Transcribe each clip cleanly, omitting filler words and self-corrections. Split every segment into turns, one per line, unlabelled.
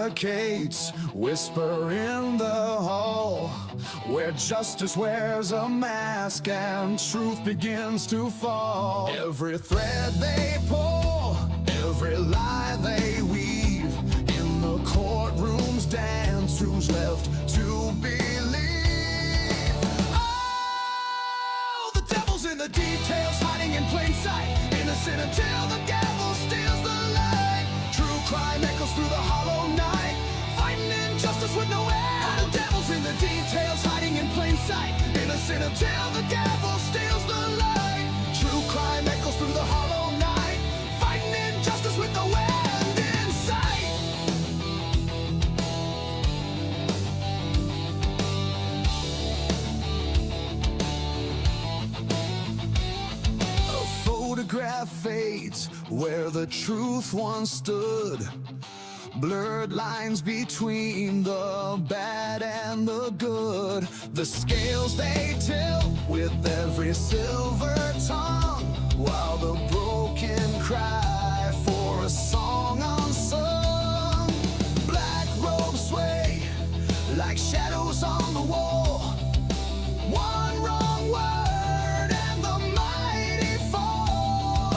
barricades whisper in the hall, where justice wears a mask and truth begins to fall. Every thread they pull, every lie they weave, in the courtroom's dance, who's left to believe? Oh, the devil's in the details, hiding in plain sight, innocent until the gavel steals the light. True crime echoes through the hollow night, fighting injustice with no end. The devil's in the details, hiding in plain sight, innocent until the gavel steals the light. True crime echoes through the hollow night, fighting injustice with no end in sight. A photograph fades where the truth once stood, blurred lines between the bad and the good. The scales they tilt with every silver tongue, while the broken cry for a song unsung. Black robes sway like shadows on the wall, one wrong word and the mighty fall.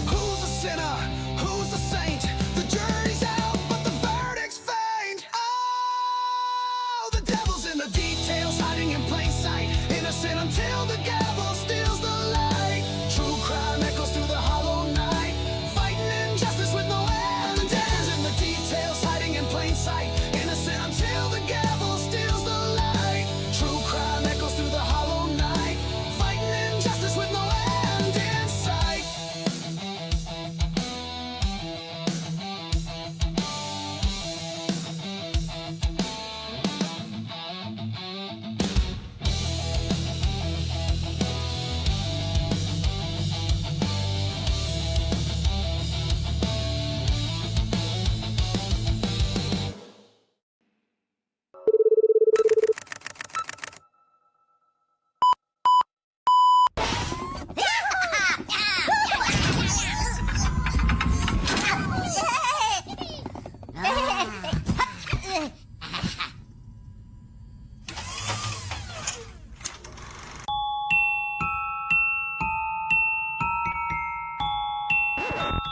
Who's a sinner? Who's a saint? The jury's out, but the verdict's faint. Oh, the devil's in the details, hiding in plain sight, innocent until the gavel steals the light. True crime echoes through the hollow night, fighting injustice with no end. The devil's in the details, hiding in plain sight, innocent until the gavel steals the light. True crime echoes through the hollow night, fighting injustice with no end in sight.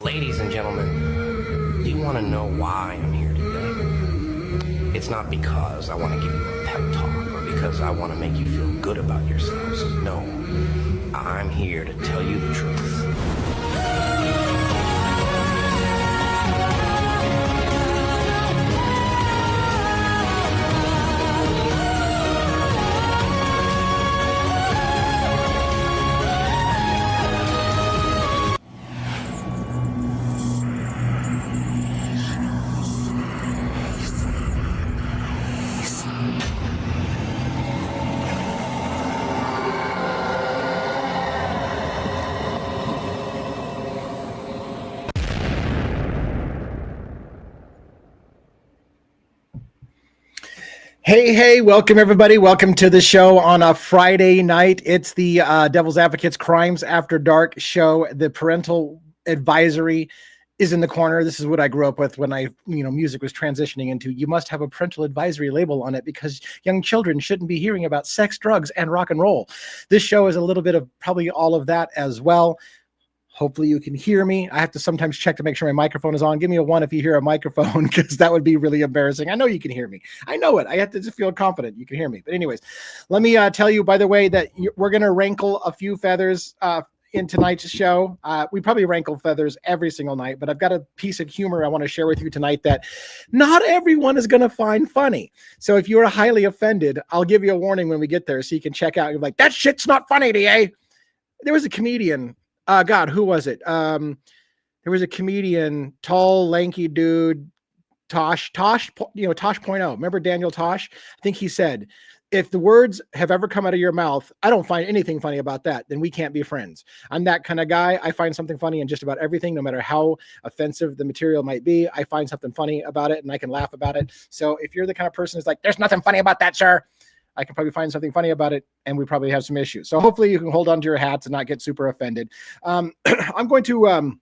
Ladies and gentlemen, do you want to know why I'm here today? It's not because I want to give you a pep talk or because I want to make you feel good about yourselves. No, I'm here to tell you the truth.
Hey, welcome everybody. Welcome to the show on a Friday night. It's the Devil's Advocates Crimes After Dark show. The parental advisory is in the corner. This is what I grew up with when music was transitioning into, you must have a parental advisory label on it because young children shouldn't be hearing about sex, drugs, and rock and roll. This show is a little bit of probably all of that as well. Hopefully you can hear me. I have to sometimes check to make sure my microphone is on. Give me a 1 if you hear a microphone, because that would be really embarrassing. I know you can hear me. I know it. I have to just feel confident you can hear me. But anyways, let me tell you, by the way, that we're going to rankle a few feathers in tonight's show. We probably rankle feathers every single night, but I've got a piece of humor I want to share with you tonight that not everyone is going to find funny. So if you're highly offended, I'll give you a warning when we get there so you can check out. You're like, that shit's not funny, DA. There was a comedian. God, who was it? There was a comedian, tall, lanky dude, Tosh, Tosh.0. Remember Daniel Tosh? I think he said, if the words have ever come out of your mouth, I don't find anything funny about that, then we can't be friends. I'm that kind of guy. I find something funny in just about everything, no matter how offensive the material might be. I find something funny about it and I can laugh about it. So if you're the kind of person who's like, there's nothing funny about that, sir, I can probably find something funny about it, and we probably have some issues. So hopefully you can hold on to your hats and not get super offended. I'm going to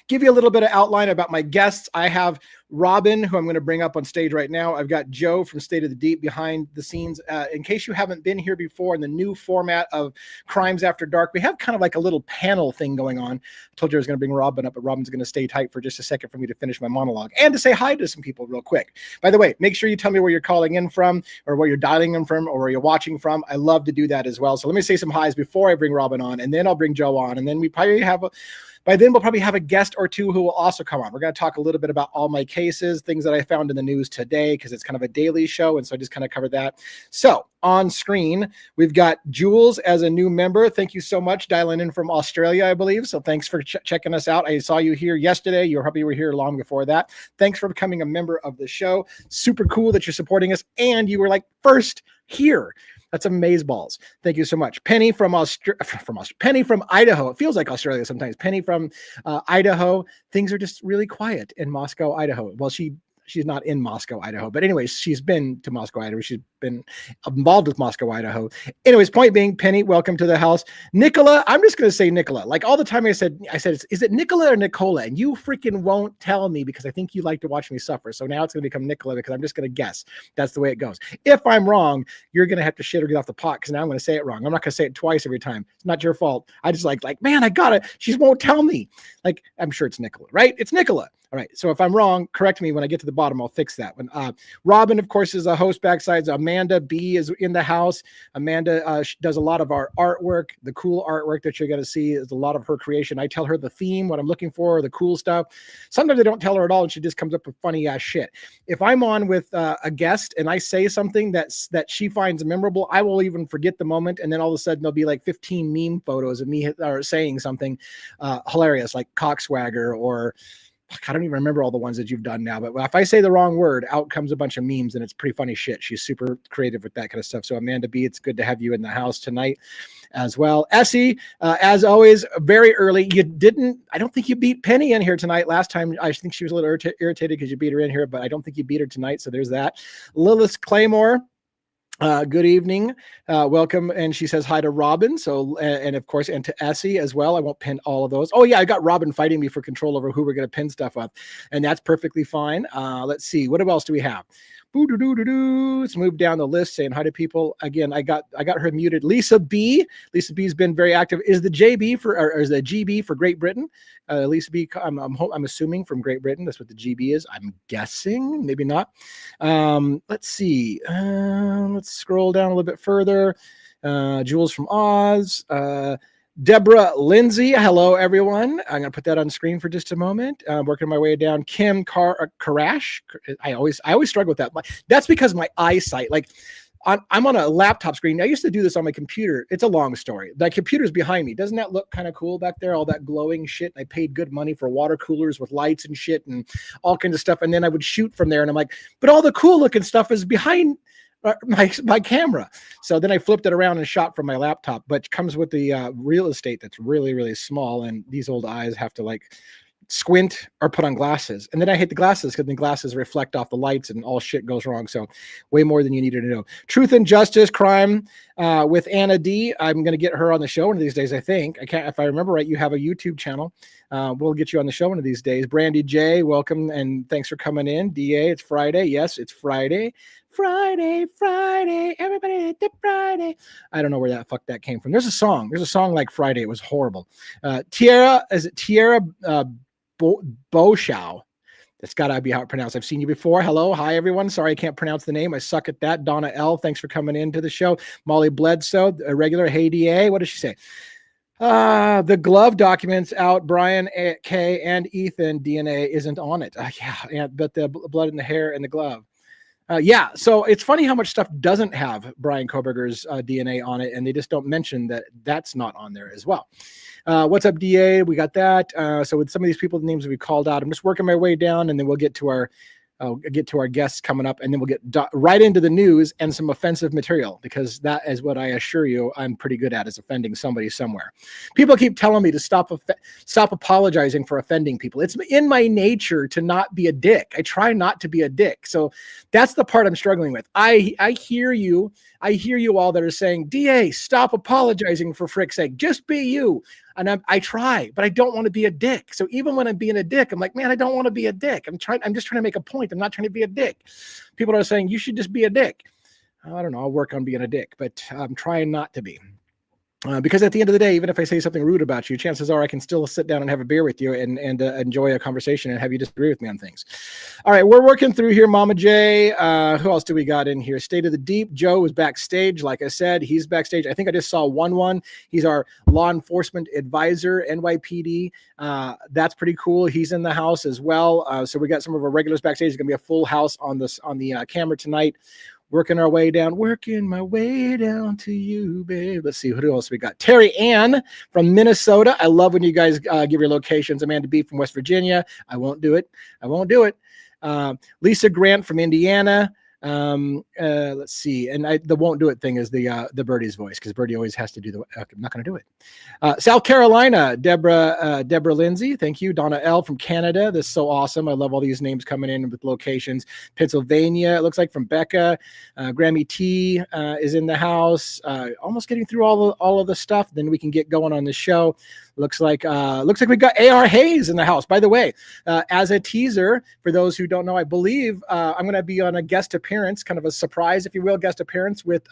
give you a little bit of outline about my guests. I have Robin, who I'm going to bring up on stage right now. I've got Joe from State of the Deep behind the scenes. In case you haven't been here before, in the new format of Crimes After Dark, we have kind of like a little panel thing going on. I told you I was going to bring Robin up, but Robin's going to stay tight for just a second for me to finish my monologue and to say hi to some people real quick. By the way, make sure you tell me where you're calling in from, or where you're dialing in from, or where you're watching from. I love to do that as well. So let me say some highs before I bring Robin on, and then I'll bring Joe on, and then we probably have by then we'll probably have a guest or two who will also come on. We're going to talk a little bit about all my cases, things that I found in the news today, because it's kind of a daily show, and so I just kind of covered that. So on screen, we've got Jules as a new member. Thank you so much, dialing in from Australia, I believe. So thanks for checking us out. I saw you here yesterday. You probably were here long before that. Thanks for becoming a member of the show. Super cool that you're supporting us, and you were like first here. That's amazeballs. Thank you so much. Penny from Penny from Idaho. It feels like Australia sometimes. Penny from Idaho. Things are just really quiet in Moscow, Idaho. Well, she's not in Moscow, Idaho. But anyways, she's been to Moscow, Idaho. She's been involved with Moscow, Idaho. Anyways, point being, Penny, welcome to the house. Nicola, I'm just going to say Nicola. Like all the time I said, is it Nicola or Nicola? And you freaking won't tell me because I think you like to watch me suffer. So now it's going to become Nicola because I'm just going to guess. That's the way it goes. If I'm wrong, you're going to have to shit or get off the pot because now I'm going to say it wrong. I'm not going to say it twice every time. It's not your fault. I just like, man, I got it. She won't tell me. Like, I'm sure it's Nicola, right? It's Nicola. All right. So if I'm wrong, correct me when I get to the bottom. I'll fix that. When Robin, of course, is a host backsides. Amanda B is in the house. Amanda does a lot of our artwork. The cool artwork that you're going to see is a lot of her creation. I tell her the theme, what I'm looking for, the cool stuff. Sometimes I don't tell her at all, and she just comes up with funny ass shit. If I'm on with a guest and I say something that she finds memorable, I will even forget the moment, and then all of a sudden there'll be like 15 meme photos of me saying something hilarious, like cockswagger or I don't even remember all the ones that you've done now, but if I say the wrong word, out comes a bunch of memes, and it's pretty funny shit. She's super creative with that kind of stuff. So Amanda B, it's good to have you in the house tonight as well. Essie, as always, very early. I don't think you beat Penny in here tonight. Last time, I think she was a little irritated because you beat her in here, but I don't think you beat her tonight. So there's that. Lilith Claymore. Good evening. Welcome. And she says hi to Robin. So, and of course, and to Essie as well. I won't pin all of those. Oh yeah. I got Robin fighting me for control over who we're going to pin stuff up, and that's perfectly fine. Let's see. What else do we have? Let's move down the list saying hi to people. Again, I got her muted. Lisa B. Lisa B's been very active. Is the JB or is the GB for Great Britain? Lisa B, I'm assuming from Great Britain. That's what the GB is. I'm guessing, maybe not. Let's see. Let's scroll down a little bit further. Jules from Oz. Deborah Lindsay, hello everyone. I'm gonna put that on screen for just a moment. Working my way down. Kim Karash. I always struggle with that. That's because my eyesight, like I'm on a laptop screen. I used to do this on my computer. It's a long story. The computer's behind me. Doesn't that look kind of cool back there? All that glowing shit. I paid good money for water coolers with lights and shit and all kinds of stuff. And then I would shoot from there. And I'm like, but all the cool looking stuff is behind my camera. So then I flipped it around and shot from my laptop, but it comes with the real estate that's really, really small. And these old eyes have to like squint or put on glasses. And then I hate the glasses because the glasses reflect off the lights and all shit goes wrong. So way more than you needed to know. Truth and Justice Crime with Anna D. I'm going to get her on the show one of these days. I think if I remember right, you have a YouTube channel. We'll get you on the show one of these days. Brandy J, welcome. And thanks for coming in. DA, it's Friday. Yes, it's Friday. Friday, everybody hit the Friday. I don't know where that fuck that came from. There's a song like Friday. It was horrible. Tierra Boshow. That's got to be how it pronounced. I've seen you before. Hello. Hi, everyone. Sorry, I can't pronounce the name. I suck at that. Donna L, thanks for coming into the show. Molly Bledsoe, a regular. Hey, DA. What does she say? The glove documents out. Brian K and Ethan DNA isn't on it. But the blood in the hair and the glove. Yeah, so it's funny how much stuff doesn't have Brian Coberger's DNA on it, and they just don't mention that that's not on there as well. What's up, DA? We got that. So with some of these people, the names we called out, I'm just working my way down, and then we'll get to our guests coming up, and then we'll get right into the news and some offensive material, because that is what I assure you I'm pretty good at, is offending somebody somewhere. People keep telling me to stop apologizing for offending people. It's in my nature to not be a dick. I try not to be a dick. So that's the part I'm struggling with. I hear you. I hear you all that are saying, DA, stop apologizing for frick's sake. Just be you. And I try, but I don't want to be a dick. So even when I'm being a dick, I'm like, man, I don't want to be a dick. I'm just trying to make a point. I'm not trying to be a dick. People are saying you should just be a dick. I don't know. I'll work on being a dick, but I'm trying not to be. Because at the end of the day, even if I say something rude about you, chances are I can still sit down and have a beer with you and enjoy a conversation and have you disagree with me on things. All right, we're working through here. Mama J, who else do we got in here? State of the Deep. Joe is backstage. Like I said, he's backstage. I think I just saw one. He's our law enforcement advisor, NYPD. That's pretty cool. He's in the house as well. So we got some of our regulars backstage. It's gonna be a full house on the camera tonight. Working my way down to you, babe. Let's see, who else we got? Terry Ann from Minnesota. I love when you guys give your locations. Amanda B from West Virginia. I won't do it. Lisa Grant from Indiana. Let's see. And the won't do it thing is the Birdie's voice, because Birdie always has to do I'm not going to do it. South Carolina, Deborah Lindsay. Thank you. Donna L from Canada. This is so awesome. I love all these names coming in with locations. Pennsylvania, it looks like, from Becca. Grammy T is in the house. Almost getting through all of the stuff. Then we can get going on the show. Looks like we got AR Hayes in the house. By the way, as a teaser, for those who don't know, I believe I'm going to be on a guest appearance, kind of a surprise, if you will, guest appearance with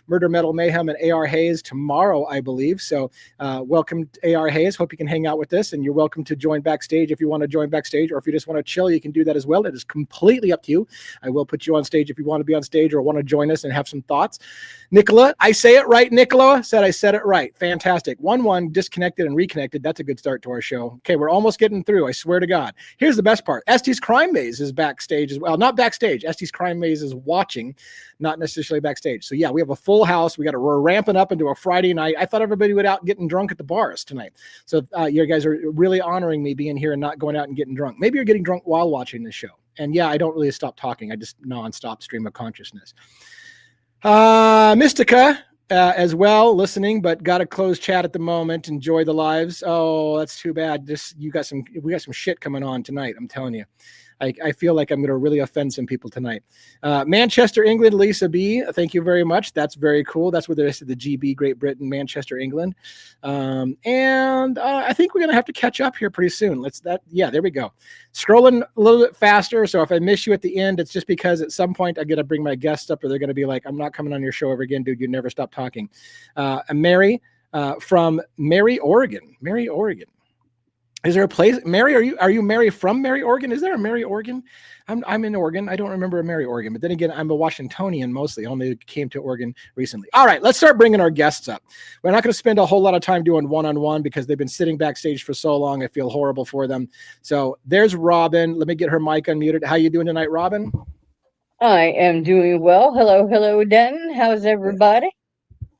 Murder Metal Mayhem and AR Hayes tomorrow, I believe. So welcome to AR Hayes. Hope you can hang out with us, and you're welcome to join backstage if you want to join backstage, or if you just want to chill, you can do that as well. It is completely up to you. I will put you on stage if you want to be on stage or want to join us and have some thoughts. Nicola, I say it right. Nicola said I said it right. Fantastic. 1-1 disconnected and reconnected. That's a good start to our show. Okay, we're almost getting through. I swear to God. Here's the best part. Estes Crime Maze is backstage as well. Not backstage. Estes Crime Maze is watching, not necessarily backstage. So yeah, we have a full house. We're ramping up into a Friday night. I thought everybody would out getting drunk at the bars tonight. So you guys are really honoring me being here and not going out and getting drunk. Maybe you're getting drunk while watching this show. And yeah, I don't really stop talking. I just nonstop stream of consciousness. Mystica as well, listening, but got a closed chat at the moment. Enjoy the lives. Oh, that's too bad. We got some shit coming on tonight. I'm telling you. I feel like I'm going to really offend some people tonight. Manchester, England, Lisa B. Thank you very much. That's very cool. That's where the rest of the GB, Great Britain, Manchester, England. And I think we're going to have to catch up here pretty soon. There we go. Scrolling a little bit faster. So if I miss you at the end, it's just because at some point I got to bring my guests up, or they're going to be like, I'm not coming on your show ever again, dude. You never stop talking. Mary from Mary, Oregon. Mary, Oregon. Is there a place, Mary? Are you Mary from Mary, Oregon? Is there a Mary, Oregon? I'm in Oregon. I don't remember a Mary, Oregon. But then again, I'm a Washingtonian mostly. Only came to Oregon recently. All right, let's start bringing our guests up. We're not going to spend a whole lot of time doing one-on-one because they've been sitting backstage for so long. I feel horrible for them. So there's Robin. Let me get her mic unmuted. How you doing tonight, Robin?
I am doing well. Hello, Denton. How's everybody?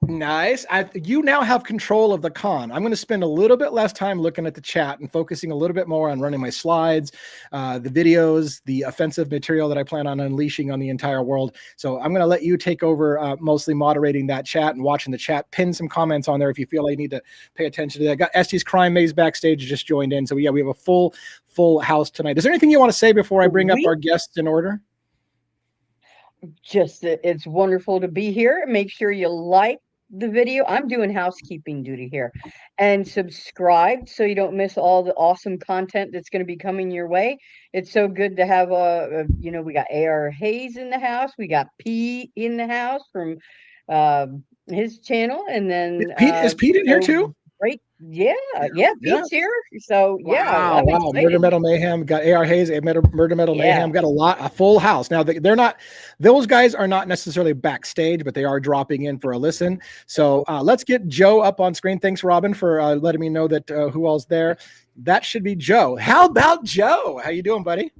Nice. You now have control of the con. I'm going to spend a little bit less time looking at the chat and focusing a little bit more on running my slides, the videos, the offensive material that I plan on unleashing on the entire world. So I'm going to let you take over, mostly moderating that chat and watching the chat. Pin some comments on there if you feel I need to pay attention to that. I got Estes Crime Maze backstage, just joined in. So yeah, we have a full house tonight. Is there anything you want to say before I bring up our guests in order?
Just that it's wonderful to be here. Make sure you like the video. I'm doing housekeeping duty here, and subscribe so you don't miss all the awesome content that's going to be coming your way. It's so good to have we got AR Hayes in the house, we got P in the house from his channel, and then
is Pete in here too?
Great. Yeah, Pete's here. So
wow. Murder Metal Mayhem, got AR Hayes, Murder Metal Mayhem, got a full house. Now those guys are not necessarily backstage, but they are dropping in for a listen. So let's get Joe up on screen. Thanks, Robin, for letting me know that who all's there. That should be Joe. How about Joe? How you doing, buddy?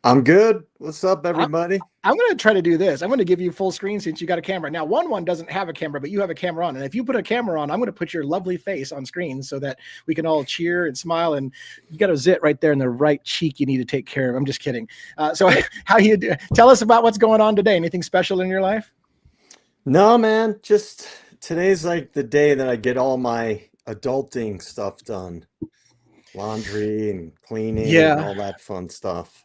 I'm good. What's up, everybody?
I'm going to try to do this. I'm going to give you full screen since you got a camera. Now, one doesn't have a camera, but you have a camera on. And if you put a camera on, I'm going to put your lovely face on screen so that we can all cheer and smile. And you got a zit right there in the right cheek you need to take care of. I'm just kidding. So how you do? Tell us about what's going on today. Anything special in your life?
No, man. Just today's like the day that I get all my adulting stuff done. Laundry and cleaning and all that fun stuff.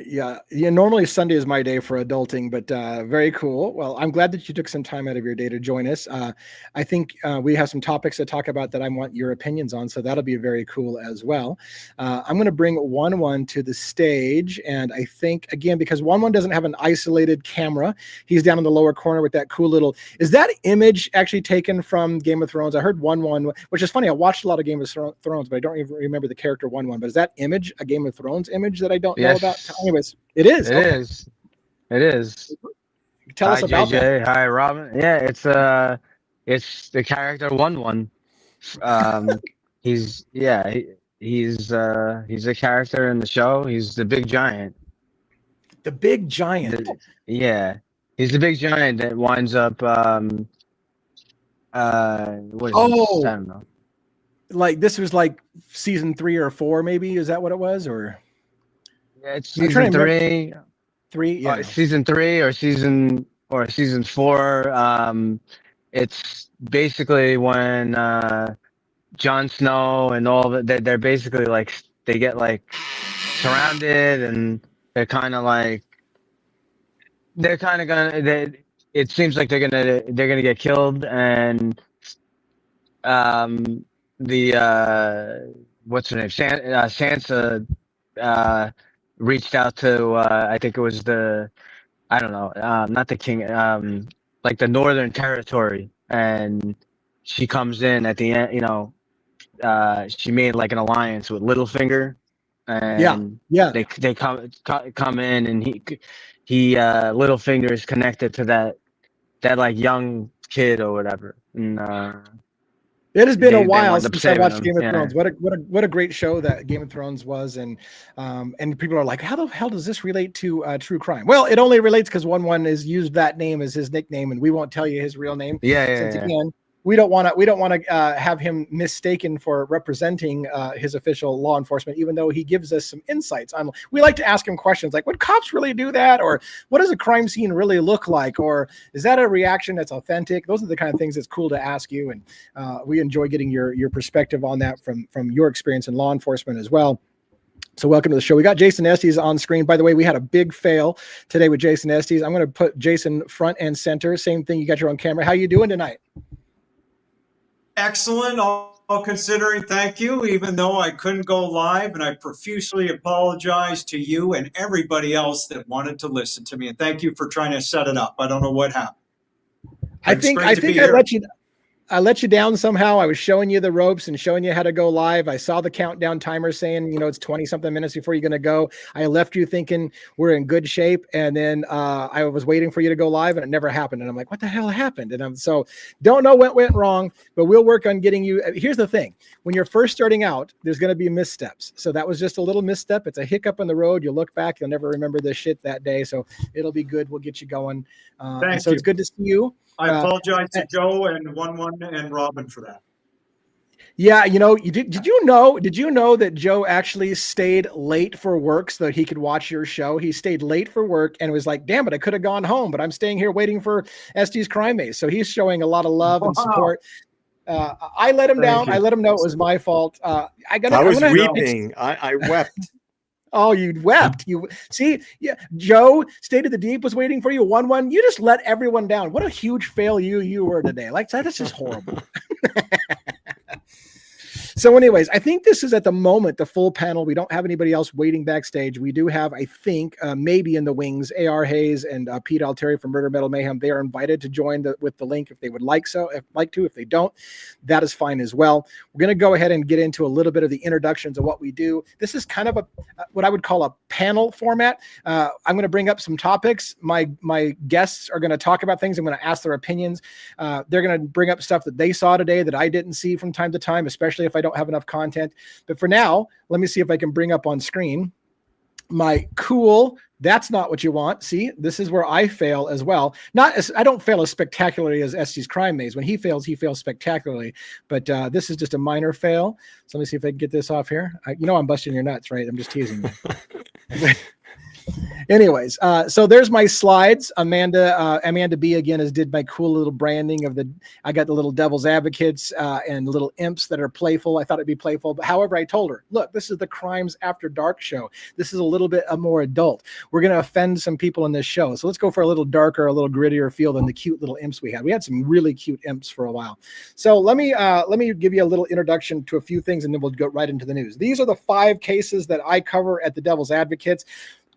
Yeah, normally Sunday is my day for adulting, but very cool. Well, I'm glad that you took some time out of your day to join us. I think we have some topics to talk about that I want your opinions on, so that'll be very cool as well. I'm going to bring 1-1 to the stage, and I think, again, because 1-1 doesn't have an isolated camera, he's down in the lower corner with that cool little... Is that image actually taken from Game of Thrones? I heard 1-1, which is funny. I watched a lot of Game of Thrones, but I don't even remember the character 1-1. But is that image a Game of Thrones image that I don't know about? Anyways, it is.
It is. It is.
Tell us about
JJ.
that.
Hi, Robin. Yeah, it's the character 1-1. He's a character in the show. He's the big giant.
The big giant.
Yeah, he's the big giant that winds up. What is this? I don't know.
Like this was like season 3 or 4, maybe. Is that what it was, or?
Yeah, it's season 3.
3, yeah.
Season 3 or season 4. It's basically when Jon Snow and all that. They're basically like they get like surrounded, and they're kind of gonna. It seems like they're gonna get killed, and what's her name? Sansa reached out to I think it was I don't know, not the king, like the Northern Territory, and she comes in at the end. She made like an alliance with Littlefinger, and they come in, and he Littlefinger is connected to that like young kid or whatever, and
it has been a while since I watched
Game
Game of Thrones. What a great show that Game of Thrones was, and people are like, how the hell does this relate to true crime? Well, it only relates because 1-1 is used that name as his nickname, and we won't tell you his real name. Again, we don't want to have him mistaken for representing his official law enforcement, even though he gives us some insights on. We like to ask him questions like, would cops really do that, or what does a crime scene really look like, or is that a reaction that's authentic? Those are the kind of things that's cool to ask you, and we enjoy getting your perspective on that from your experience in law enforcement as well. So welcome to the show. We got Jason Estes on screen. By the way, we had a big fail today with Jason Estes. I'm going to put Jason front and center. Same thing. You got your own camera. How you doing tonight?
Excellent, all considering. Thank you, even though I couldn't go live, and I profusely apologize to you and everybody else that wanted to listen to me. And thank you for trying to set it up. I don't know what happened.
I think I let you down somehow. I was showing you the ropes and showing you how to go live. I saw the countdown timer saying, it's 20 something minutes before you're going to go. I left you thinking we're in good shape. And then I was waiting for you to go live, and it never happened. And I'm like, what the hell happened? And so don't know what went wrong, but we'll work on getting you. Here's the thing. When you're first starting out, there's going to be missteps. So that was just a little misstep. It's a hiccup in the road. You look back, you'll never remember this shit that day. So it'll be good. We'll get you going.
Thank you.
It's good to see you.
I apologize to Joe and 1-1 and Robin for that.
Yeah, did you know that Joe actually stayed late for work so that he could watch your show? He stayed late for work and was like, damn it, I could have gone home, but I'm staying here waiting for Estes Crime Maze. So he's showing a lot of love and support. I let him down. I let him know it was my fault. I
was weeping. I wept.
Oh, you wept. You see, yeah. Joe, State of the Deep was waiting for you. 1-1. You just let everyone down. What a huge fail you were today. Like that's just horrible. So anyways, I think this is at the moment the full panel. We don't have anybody else waiting backstage. We do have, I think, maybe in the wings, A.R. Hayes and Pete Altieri from Murder Metal Mayhem. They are invited to join with the link if they would like to. If they don't, that is fine as well. We're going to go ahead and get into a little bit of the introductions of what we do. This is kind of what I would call a panel format. I'm going to bring up some topics. My guests are going to talk about things. I'm going to ask their opinions. They're going to bring up stuff that they saw today that I didn't see from time to time, especially if I don't have enough content. But for now, let me see if I can bring up on screen my cool. That's not what you want. See, this is where I fail as well. I don't fail as spectacularly as Estes Crime Maze. When he fails spectacularly. But this is just a minor fail. So let me see if I can get this off here. I'm busting your nuts, right? I'm just teasing you. Anyways, so there's my slides. Amanda B again did my cool little branding of I got the little devil's advocates and little imps that are playful. I thought it'd be playful, but however, I told her, look, this is the Crimes After Dark show. This is a little bit more adult. We're going to offend some people in this show. So let's go for a little darker, a little grittier feel than the cute little imps we had. We had some really cute imps for a while. So let me give you a little introduction to a few things, and then we'll go right into the news. These are the 5 cases that I cover at the Devil's Advocates.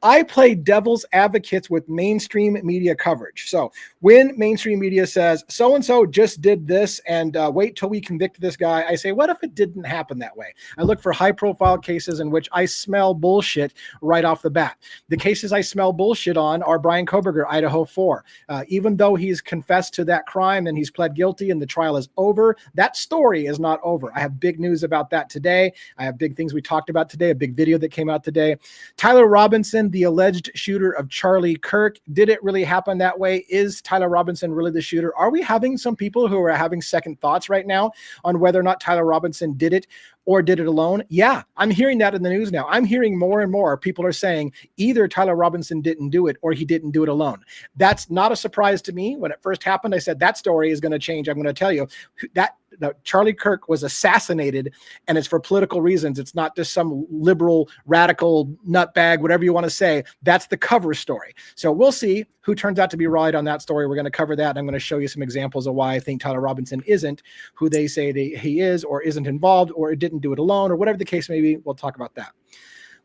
I play devil's advocates with mainstream media coverage. So when mainstream media says so-and-so just did this and wait till we convict this guy, I say, what if it didn't happen that way? I look for high profile cases in which I smell bullshit right off the bat. The cases I smell bullshit on are Brian Coberger, Idaho 4. Even though he's confessed to that crime and he's pled guilty and the trial is over, that story is not over. I have big news about that today. I have big things we talked about today, a big video that came out today. Tyler Robinson, the alleged shooter of Charlie Kirk. Did it really happen that way? Is Tyler Robinson really the shooter? Are we having some people who are having second thoughts right now on whether or not Tyler Robinson did it or did it alone? Yeah, I'm hearing that in the news now. I'm hearing more and more people are saying either Tyler Robinson didn't do it or he didn't do it alone. That's not a surprise to me. When it first happened, I said that story is going to change. I'm going to tell you that Charlie Kirk was assassinated, and it's for political reasons. It's not just some liberal, radical nutbag, whatever you want to say. That's the cover story. So we'll see who turns out to be right on that story. We're going to cover that. And I'm going to show you some examples of why I think Tyler Robinson isn't who they say he is, or isn't involved, or didn't do it alone, or whatever the case may be. We'll talk about that.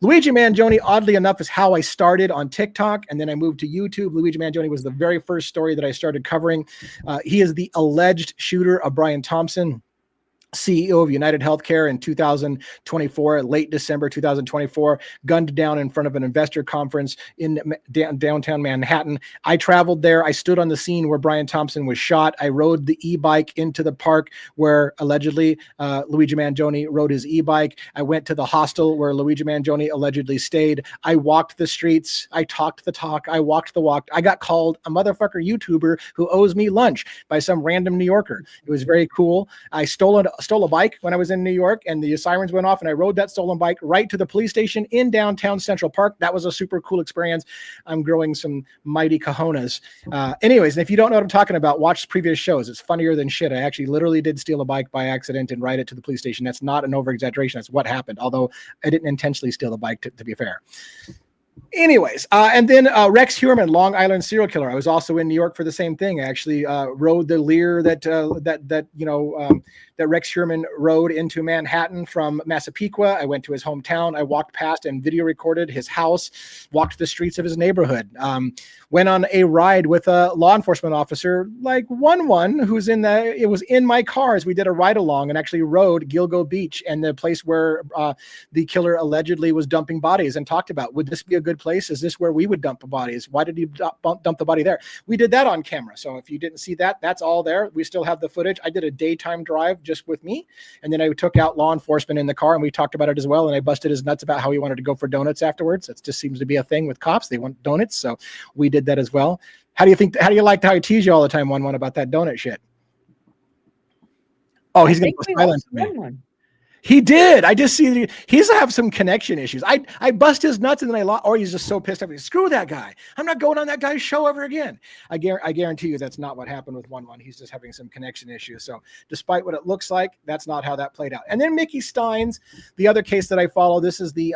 Luigi Mangione, oddly enough, is how I started on TikTok, and then I moved to YouTube. Luigi Mangione was the very first story that I started covering. He is the alleged shooter of Brian Thompson, CEO of United Healthcare in 2024, late December 2024, gunned down in front of an investor conference in downtown Manhattan. I traveled there. I stood on the scene where Brian Thompson was shot. I rode the e-bike into the park where allegedly Luigi Mangione rode his e-bike. I went to the hostel where Luigi Mangione allegedly stayed. I walked the streets. I talked the talk. I walked the walk. I got called a motherfucker YouTuber who owes me lunch by some random New Yorker. It was very cool. I stole a bike when I was in New York, and the sirens went off, and I rode that stolen bike right to the police station in downtown Central Park. That was a super cool experience. I'm growing some mighty cojones. Anyways, and if you don't know what I'm talking about, watch previous shows. It's funnier than shit. I actually literally did steal a bike by accident and ride it to the police station. That's not an over-exaggeration. That's what happened, although I didn't intentionally steal the bike, to be fair. Anyways, and then Rex Heuermann, Long Island serial killer. I was also in New York for the same thing. I actually rode the Lear that Rex Heuermann rode into Manhattan from Massapequa. I went to his hometown. I walked past and video recorded his house, walked the streets of his neighborhood, went on a ride with a law enforcement officer, like who's it was in my car as we did a ride along, and actually rode Gilgo Beach and the place where the killer allegedly was dumping bodies, and talked about, would this be a good place? Is this where we would dump bodies? Why did he dump the body there? We did that on camera. So if you didn't see that, that's all there. We still have the footage. I did a daytime drive just with me, and then I took out law enforcement in the car, and we talked about it as well. And I busted his nuts about how he wanted to go for donuts afterwards. That just seems to be a thing with cops. They want donuts. So we did that as well. How do you like how I tease you all the time, one about that donut shit? Oh, he's going to go silent for me. He did. I just see he's have some connection issues. I bust his nuts, and then or he's just so pissed off. Screw that guy. I'm not going on that guy's show ever again. I guarantee you that's not what happened with 1-1. He's just having some connection issues. So despite what it looks like, that's not how that played out. And then Mickey Steins, the other case that I follow. This is the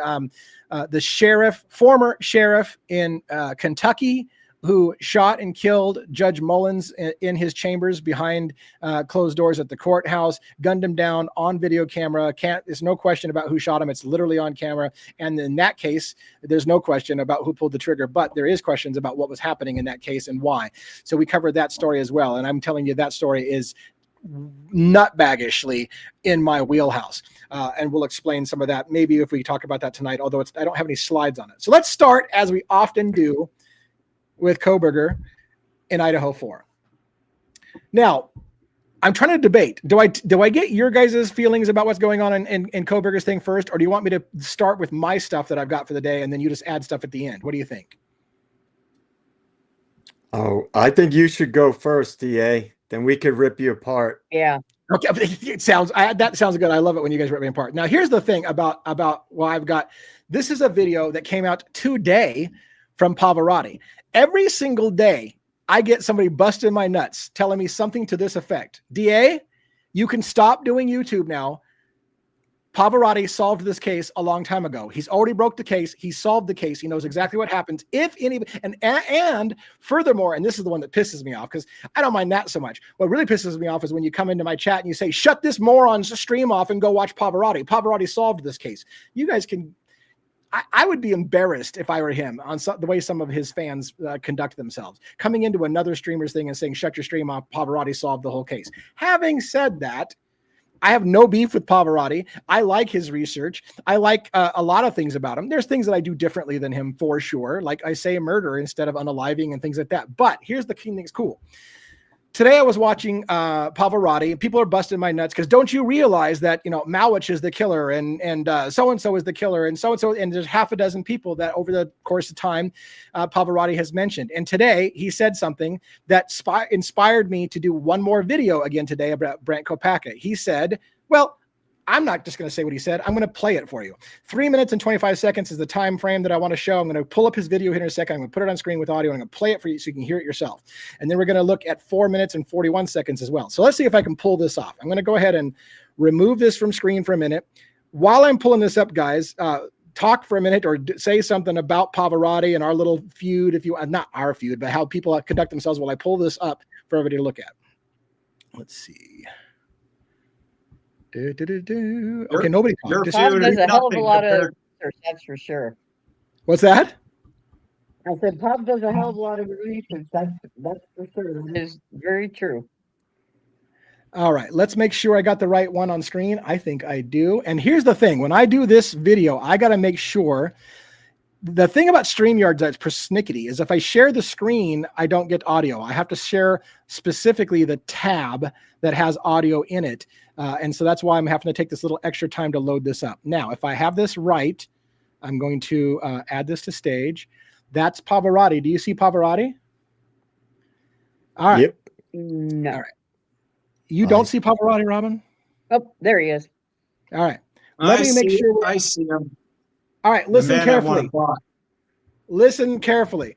former sheriff in Kentucky, who shot and killed Judge Mullins in his chambers behind closed doors at the courthouse, gunned him down on video camera. There's no question about who shot him. It's literally on camera. And in that case, there's no question about who pulled the trigger, but there is questions about what was happening in that case and why. So we covered that story as well. And I'm telling you, that story is nutbaggishly in my wheelhouse. And we'll explain some of that, maybe if we talk about that tonight, although I don't have any slides on it. So let's start, as we often do, with Coberger in Idaho 4. Now, I'm trying to debate. Do I get your guys' feelings about what's going on in Coberger's thing first, or do you want me to start with my stuff that I've got for the day, and then you just add stuff at the end? What do you think?
Oh, I think you should go first, DA. Then we could rip you apart.
Yeah.
Okay, that sounds good. I love it when you guys rip me apart. Now, here's the thing about I've got. This is a video that came out today from Pavarotti. Every single day, I get somebody busting my nuts telling me something to this effect. DA, you can stop doing YouTube now. Pavarotti solved this case a long time ago. He's already broke the case. He solved the case. He knows exactly what happens. If any, and furthermore, and this is the one that pisses me off because I don't mind that so much. What really pisses me off is when you come into my chat and you say, shut this moron's stream off and go watch Pavarotti. Pavarotti solved this case. You guys can, I would be embarrassed if I were him on the way some of his fans conduct themselves. Coming into another streamer's thing and saying, shut your stream off, Pavarotti solved the whole case. Having said that, I have no beef with Pavarotti. I like his research. I like a lot of things about him. There's things that I do differently than him for sure. Like I say murder instead of unaliving and things like that. But here's the key thing that's cool. Today I was watching Pavarotti. People are busting my nuts because don't you realize that, you know, Malwich is the killer and so-and-so is the killer and so-and-so. And there's half a dozen people that over the course of time Pavarotti has mentioned. And today he said something that inspired me to do one more video again today about Brent Kopacka. He said, well, I'm not just going to say what he said. I'm going to play it for you. 3 minutes and 25 seconds is the time frame that I want to show. I'm going to pull up his video here in a second. I'm going to put it on screen with audio. I'm going to play it for you so you can hear it yourself. And then we're going to look at 4 minutes and 41 seconds as well. So let's see if I can pull this off. I'm going to go ahead and remove this from screen for a minute. While I'm pulling this up, guys, talk for a minute or say something about Pavarotti and our little feud, if you not our feud, but how people conduct themselves while I pull this up for everybody to look at. Let's see. Okay, nobody talked.
Bob does a hell of a lot of research, that's for sure.
What's that?
I said Bob does a hell of a lot of research, that's for sure. It is very true.
All right, let's make sure I got the right one on screen. I think I do. And here's the thing. When I do this video, I got to make sure. The thing about StreamYard that's persnickety is if I share the screen, I don't get audio. I have to share specifically the tab that has audio in it. And so that's why I'm having to take this little extra time to load this up. Now, if I have this right, I'm going to add this to stage. That's Pavarotti. Do you see Pavarotti? All right.
Yep.
No.
All right. You don't see Pavarotti, Robin?
Oh, there he is.
All right. Let me make sure.
I see him.
All right. Listen carefully. Listen carefully.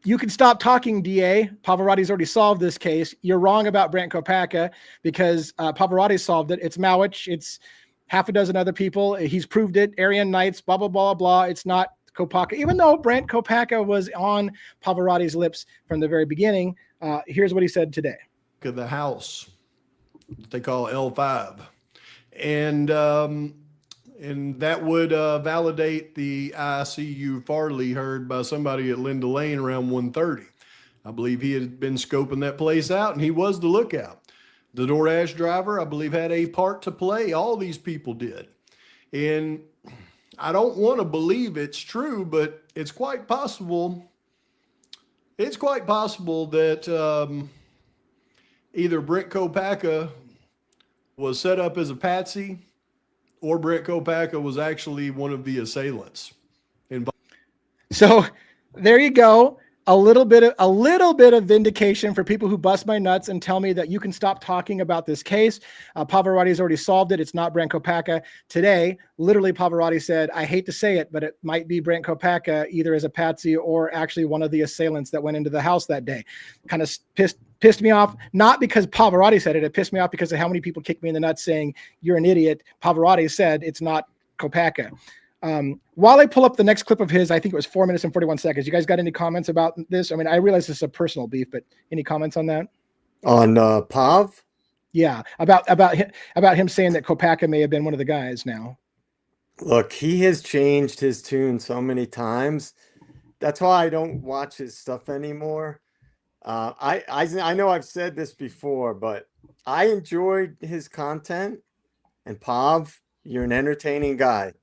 You can stop talking, DA. Pavarotti's already solved this case. You're wrong about Brent Kopacka because Pavarotti solved it. It's Malwich. It's half a dozen other people. He's proved it. Aryan Knights, blah, blah, blah, blah. It's not Kopacka. Even though Brent Kopacka was on Pavarotti's lips from the very beginning, here's what he said today.
Of the house they call L5. And that would validate the ICU Farley heard by somebody at Linda Lane around 1:30. I believe he had been scoping that place out, and he was the lookout. The DoorDash driver, I believe, had a part to play. All these people did. And I don't want to believe it's true, but it's quite possible. It's quite possible that either Brent Kopacka was set up as a patsy, or Brent Kopacka was actually one of the assailants.
So there you go. A little bit of vindication for people who bust my nuts and tell me that you can stop talking about this case. Pavarotti's already solved it. It's not Brent Kopacka. Today, literally Pavarotti said, I hate to say it, but it might be Brent Kopacka either as a patsy or actually one of the assailants that went into the house that day. Kind of pissed me off, not because Pavarotti said it. It pissed me off because of how many people kicked me in the nuts saying, you're an idiot. Pavarotti said it's not Kopacka. While I pull up the next clip of his, I think it was 4 minutes and 41 seconds. You guys got any comments about this? I mean, I realize this is a personal beef, but any comments on that?
On Pav?
Yeah, about him saying that Kopacka may have been one of the guys now.
Look, he has changed his tune so many times. That's why I don't watch his stuff anymore. I know I've said this before, but I enjoyed his content. And Pav, you're an entertaining guy.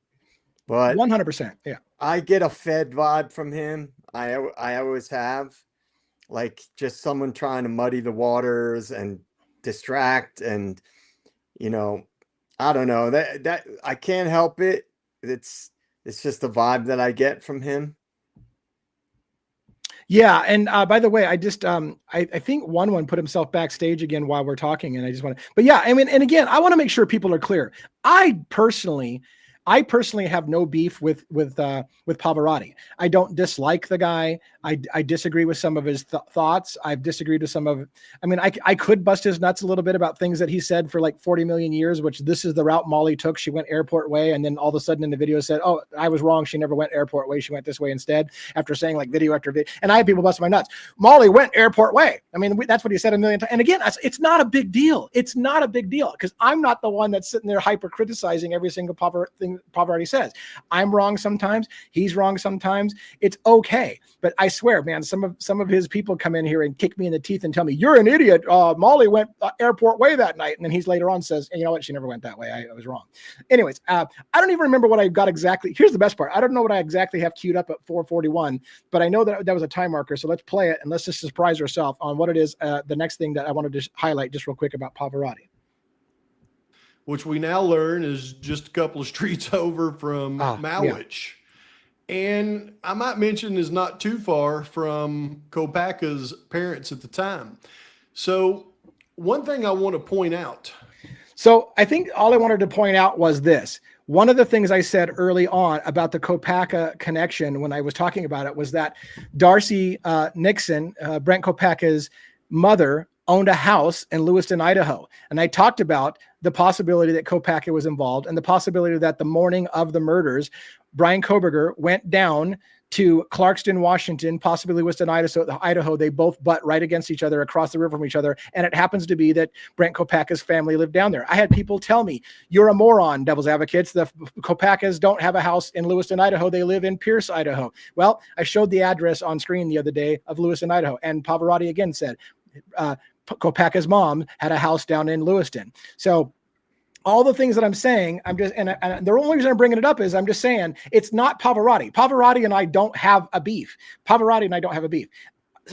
But
100%, yeah.
I get a Fed vibe from him. I always have, like just someone trying to muddy the waters and distract, and I don't know that I can't help it. It's just the vibe that I get from him.
Yeah, and by the way, I just I think one put himself backstage again while we're talking, and I just want to. But yeah, I mean, and again, I want to make sure people are clear. I personally. I personally have no beef with Pavarotti. I don't dislike the guy. I disagree with some of his thoughts. I've disagreed with some of. I mean, I could bust his nuts a little bit about things that he said for like 40 million years, which this is the route Molly took. She went airport way, and then all of a sudden in the video said, "Oh, I was wrong. She never went airport way. She went this way instead." After saying like video after video, and I had people busting my nuts. Molly went airport way. I mean, that's what he said a million times. And again, it's not a big deal. It's not a big deal because I'm not the one that's sitting there hyper criticizing every single thing Pavarotti says. I'm wrong sometimes. He's wrong sometimes. It's okay. But I swear, man, some of his people come in here and kick me in the teeth and tell me, "You're an idiot. Molly went airport way that night." And then he's later on says, "And you know what? She never went that way. I was wrong." Anyways, I don't even remember what I got exactly. Here's the best part. I don't know what I exactly have queued up at 4:41, but I know that was a time marker. So let's play it and let's just surprise ourselves on what it is. The next thing that I wanted to highlight just real quick about Pavarotti,
which we now learn is just a couple of streets over from Mowich. Yeah. And I might mention is not too far from Kopaka's parents at the time. So one thing I want to point out.
So I think all I wanted to point out was this. One of the things I said early on about the Kopaka connection when I was talking about it was that Darcy Nixon, Brent Kopaka's mother, owned a house in Lewiston, Idaho. And I talked about the possibility that Kopaka was involved and the possibility that the morning of the murders, Brian Coberger went down to Clarkston, Washington, possibly Lewiston, Idaho. They both butt right against each other across the river from each other. And it happens to be that Brent Kopaka's family lived down there. I had people tell me, "You're a moron, Devil's Advocates. The Kopakas don't have a house in Lewiston, Idaho. They live in Pierce, Idaho." Well, I showed the address on screen the other day of Lewiston, Idaho. And Pavarotti again said, Kopaka's mom had a house down in Lewiston. So all the things that I'm saying, I'm just, and the only reason I'm bringing it up is I'm just saying it's not Pavarotti. Pavarotti and I don't have a beef. Pavarotti and I don't have a beef.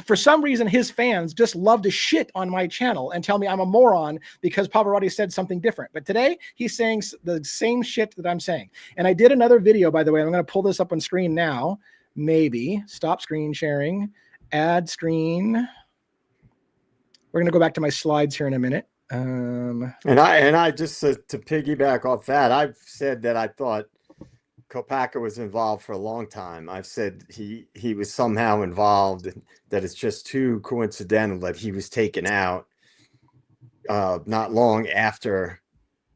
For some reason, his fans just love to shit on my channel and tell me I'm a moron because Pavarotti said something different. But today he's saying the same shit that I'm saying. And I did another video, by the way. I'm going to pull this up on screen now. Maybe stop screen sharing, add screen. We're going to go back to my slides here in a minute.
And I just to piggyback off that, I've said that I thought Kopaka was involved for a long time. I've said he was somehow involved, that it's just too coincidental that he was taken out not long after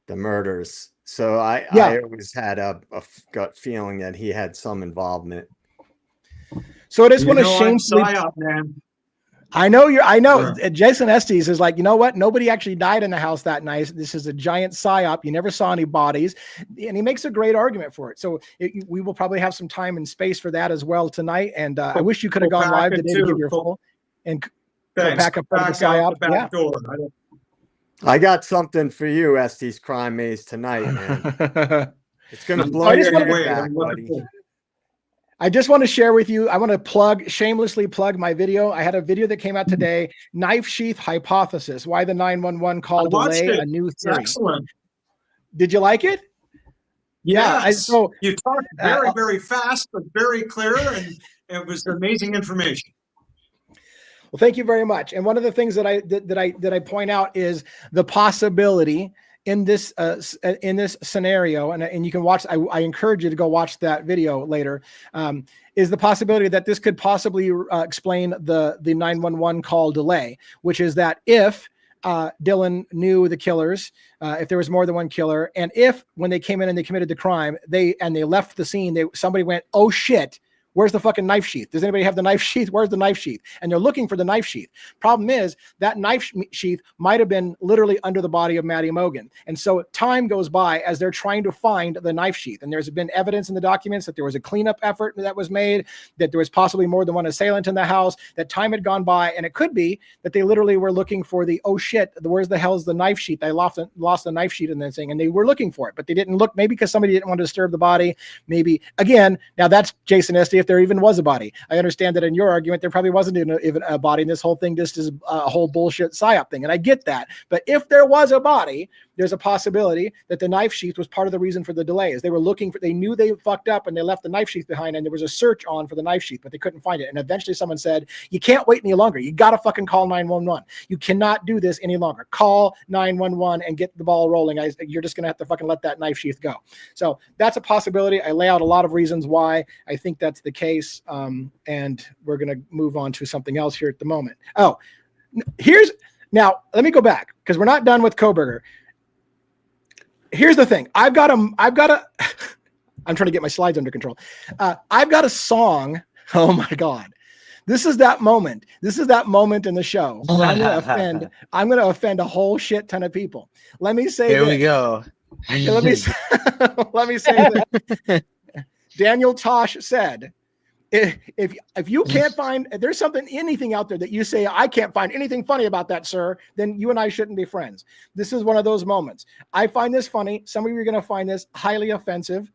the murders. So I always had a gut feeling that he had some involvement.
So I just want to shamefully. I know. Sure. Jason Estes is like, you know what? Nobody actually died in the house that night. This is a giant psyop. You never saw any bodies. And he makes a great argument for it. So we will probably have some time and space for that as well tonight. And I wish you could have gone live today to give your full and pack up the psyop. Yeah.
I got something for you, Estes Crime Maze, tonight, man. It's going to blow your head back, buddy.
I just want to share with you, I want to shamelessly plug my video. I had a video that came out today, Knife Sheath Hypothesis, Why the 911 Call Delay, a New Theory.
Excellent.
Did you like it?
Yeah. So you talked very, very fast, but very clear, and it was amazing information.
Well, thank you very much. And one of the things that I point out is the possibility in this scenario, and you can watch, I encourage you to go watch that video later, is the possibility that this could possibly explain the 911 call delay, which is that if Dylan knew the killers, if there was more than one killer, and if when they came in and they committed the crime, they left the scene, somebody went, "Oh shit, where's the fucking knife sheath? Does anybody have the knife sheath? Where's the knife sheath?" And they're looking for the knife sheath. Problem is that knife sheath might have been literally under the body of Maddie Mogan. And so time goes by as they're trying to find the knife sheath. And there's been evidence in the documents that there was a cleanup effort that was made, that there was possibly more than one assailant in the house, that time had gone by. And it could be that they literally were looking for the, "Oh shit, where's the hell's the knife sheath? I lost the knife sheath in this thing." And they were looking for it, but they didn't look, maybe because somebody didn't want to disturb the body. Maybe, again, now that's Jason Estes, if there even was a body. I understand that in your argument, there probably wasn't even a body, and this whole thing just is a whole bullshit psyop thing. And I get that. But if there was a body, there's a possibility that the knife sheath was part of the reason for the delays. They were looking for, they knew they fucked up and they left the knife sheath behind, and there was a search on for the knife sheath, but they couldn't find it. And eventually someone said, you can't wait any longer. You got to fucking call 911. You cannot do this any longer. Call 911 and get the ball rolling. You're just going to have to fucking let that knife sheath go. So that's a possibility. I lay out a lot of reasons why I think that's the case. And we're going to move on to something else here at the moment. Oh, now let me go back because we're not done with Coberger. Here's the thing. I'm trying to get my slides under control. I've got a song. Oh my God. This is that moment. This is that moment in the show. I'm going to offend a whole shit ton of people. Let me say
Here
this.
we go.
Let me say this. Daniel Tosh said, if you can't find, if there's anything out there that you say, I can't find anything funny about that, sir, then you and I shouldn't be friends. This is one of those moments. I find this funny. Some of you are going to find this highly offensive.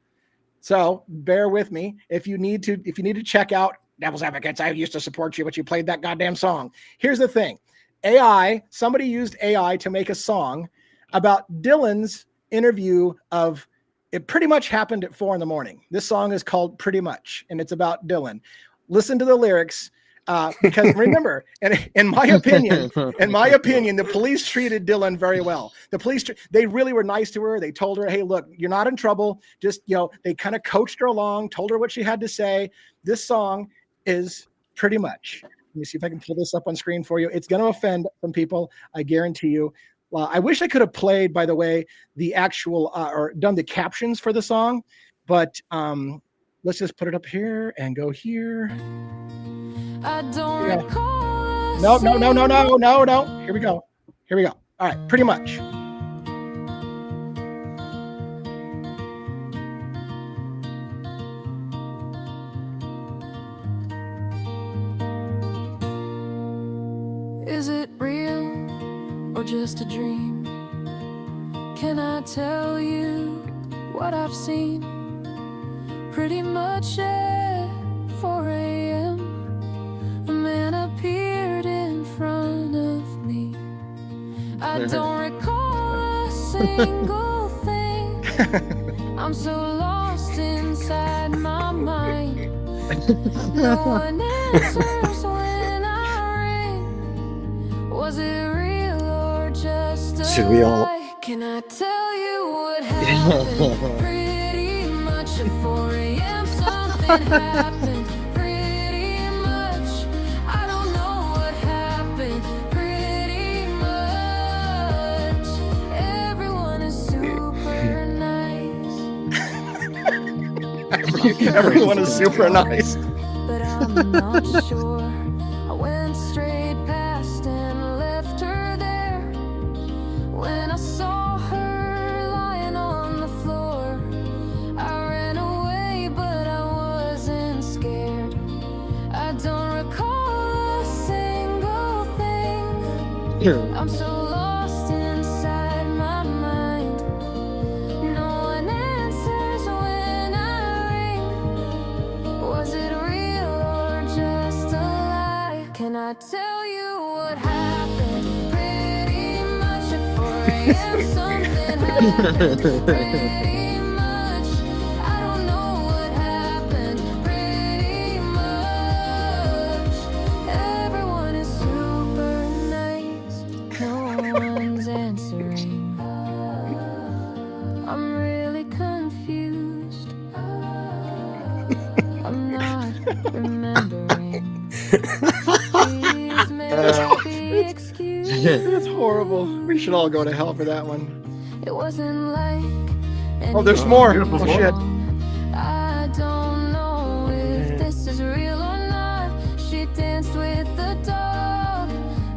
So bear with me. If you need to check out Devil's Advocates, I used to support you, but you played that goddamn song. Here's the thing. Somebody used AI to make a song about Dylan's interview of, it pretty much happened at 4 a.m. This song is called Pretty Much, and it's about Dylan. Listen to the lyrics, because remember, and in my opinion, the police treated Dylan very well. The police, they really were nice to her. They told her, hey, look, you're not in trouble. Just, they kind of coached her along, told her what she had to say. This song is Pretty Much. Let me see if I can pull this up on screen for you. It's going to offend some people, I guarantee you. Well, I wish I could have played, by the way, the actual or done the captions for the song, but let's just put it up here and go here. I don't recall. No. Here we go. All right, Pretty Much.
Is it real or just a dream? Can I tell you what I've seen? Pretty much at 4 a.m. a man appeared in front of me. I don't recall a single thing. I'm so lost inside my mind. No one answers when I ring. Was it real or just a
Should we all-
lie? Can I tell you what happened? Pretty much at 4 a.m. something happened. Pretty much, I don't know what happened. Pretty much, everyone is super nice.
Everyone is super nice.
But I'm not sure. I went straight past and left her there. When I saw her lying on the floor, I ran away, but I wasn't scared. I don't recall a single thing. I'm so lost inside my mind. No one answers when I ring. Was it real or just a lie? Can I tell you what happened? Pretty much at 4 a.m. something happened. Pretty much, I don't know what happened. Pretty much, everyone is super nice. No one's answering. I'm really confused. I'm not remembering. Please make me excuse.
It's horrible. We should all go to hell for that one.
It wasn't like
Oh, there's more.
anything
Oh, shit.
wrong. I don't know if this is real or not. She danced with the dog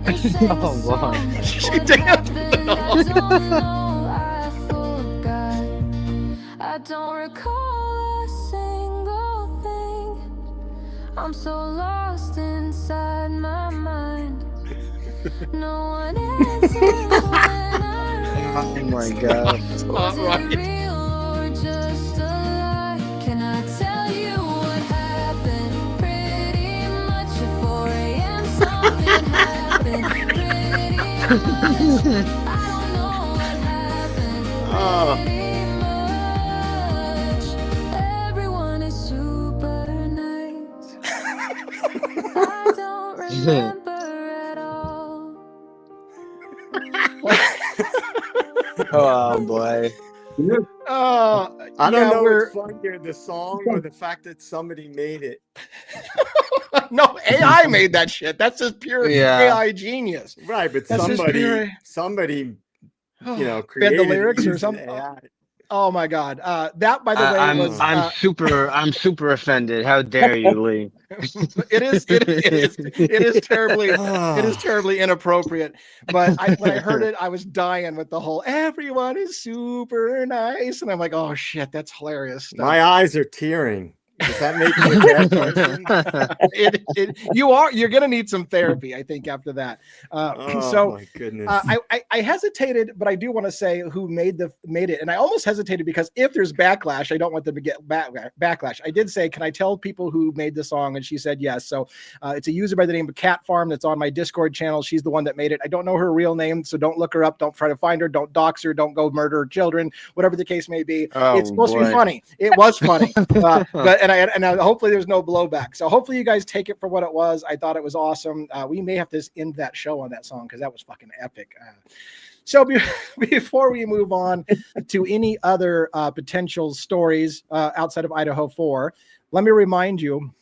and sang a
Oh, wow.
song.
She
What
danced with the
happened,
dog.
I don't know. I forgot. I don't recall a single thing. I'm so lost inside my mind. No one answers when I
Oh
ring.
my God.
Was
right.
it real or just a lie? Can I tell you what happened? Pretty much at 4 a.m. something happened. Pretty much, I don't know what happened. pretty much. Everyone is super nice. I don't remember at all.
Oh boy.
I don't
yeah,
know
we're
what's funnier, the song or the fact that somebody made it.
no AI made that shit. That's just pure
Yeah.
AI genius.
Right, but
That's just pure.
somebody,
Fed
created
the
it
lyrics or
using
something.
AI.
Oh my god. That, by the way, was
I'm super offended. How dare you, Lee?
it is terribly inappropriate. But when I heard it, I was dying with the whole "everyone is super nice," and I'm like, oh shit, that's hilarious stuff.
My eyes are tearing. Does that make me a bad person?
You're gonna need some therapy, I think, after that.
Oh my goodness.
I hesitated, but I do want to say who made it, and I almost hesitated because if there's backlash, I don't want them to get backlash. I did say, can I tell people who made the song, and she said yes. So it's a user by the name of Cat Farm that's on my Discord channel. She's the one that made it. I don't know her real name, so don't look her up. Don't try to find her. Don't dox her. Don't go murder her children. Whatever the case may be. It's supposed to be funny. It was funny, but and hopefully there's no blowback. So hopefully you guys take it for what it was. I thought it was awesome. We may have to end that show on that song because that was fucking epic. So before we move on to any other potential stories outside of Idaho 4, let me remind you,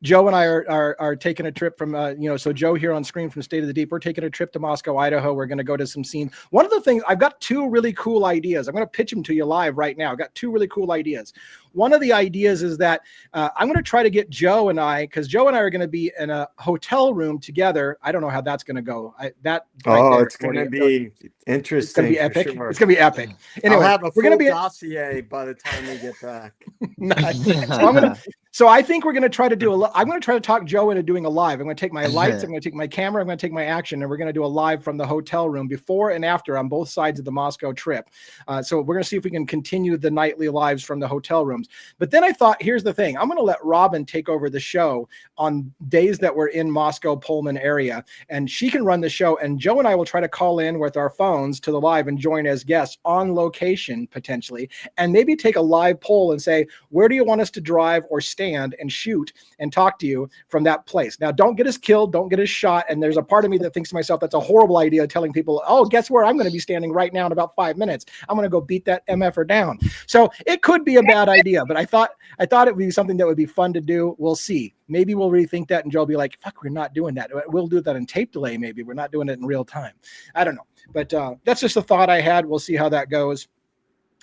Joe and I are taking a trip from, so Joe here on screen from State of the Deep, we're taking a trip to Moscow, Idaho. We're going to go to some scenes. One of the things, I've got two really cool ideas. I'm going to pitch them to you live right now. I've got two really cool ideas. One of the ideas is that I'm going to try to get Joe and I, because Joe and I are going to be in a hotel room together. I don't know how that's going to go.
It's going to be interesting.
It's going to be epic.
Sure.
It's going to be epic. Anyway,
I'll have a
we're going to
full
be
dossier by the time we get back.
Nice. So I think we're going to try to do I'm going to try to talk Joe into doing a live. I'm going to take my lights, I'm going to take my camera, I'm going to take my action, and we're going to do a live from the hotel room before and after on both sides of the Moscow trip. So we're going to see if we can continue the nightly lives from the hotel rooms. But then I thought, here's the thing. I'm going to let Robin take over the show on days that we're in Moscow, Pullman area, and she can run the show. And Joe and I will try to call in with our phones to the live and join as guests on location potentially, and maybe take a live poll and say, where do you want us to drive or stand and shoot and talk to you from that place? Now, don't get us killed, don't get us shot. And there's a part of me that thinks to myself, that's a horrible idea, telling people, oh, guess where I'm going to be standing right now in about 5 minutes. I'm going to go beat that MFer down. So it could be a bad idea, but I thought it would be something that would be fun to do. We'll see. Maybe we'll rethink that and Joe will be like, fuck, we're not doing that. We'll do that in tape delay. Maybe we're not doing it in real time. I don't know. But that's just a thought I had. We'll see how that goes.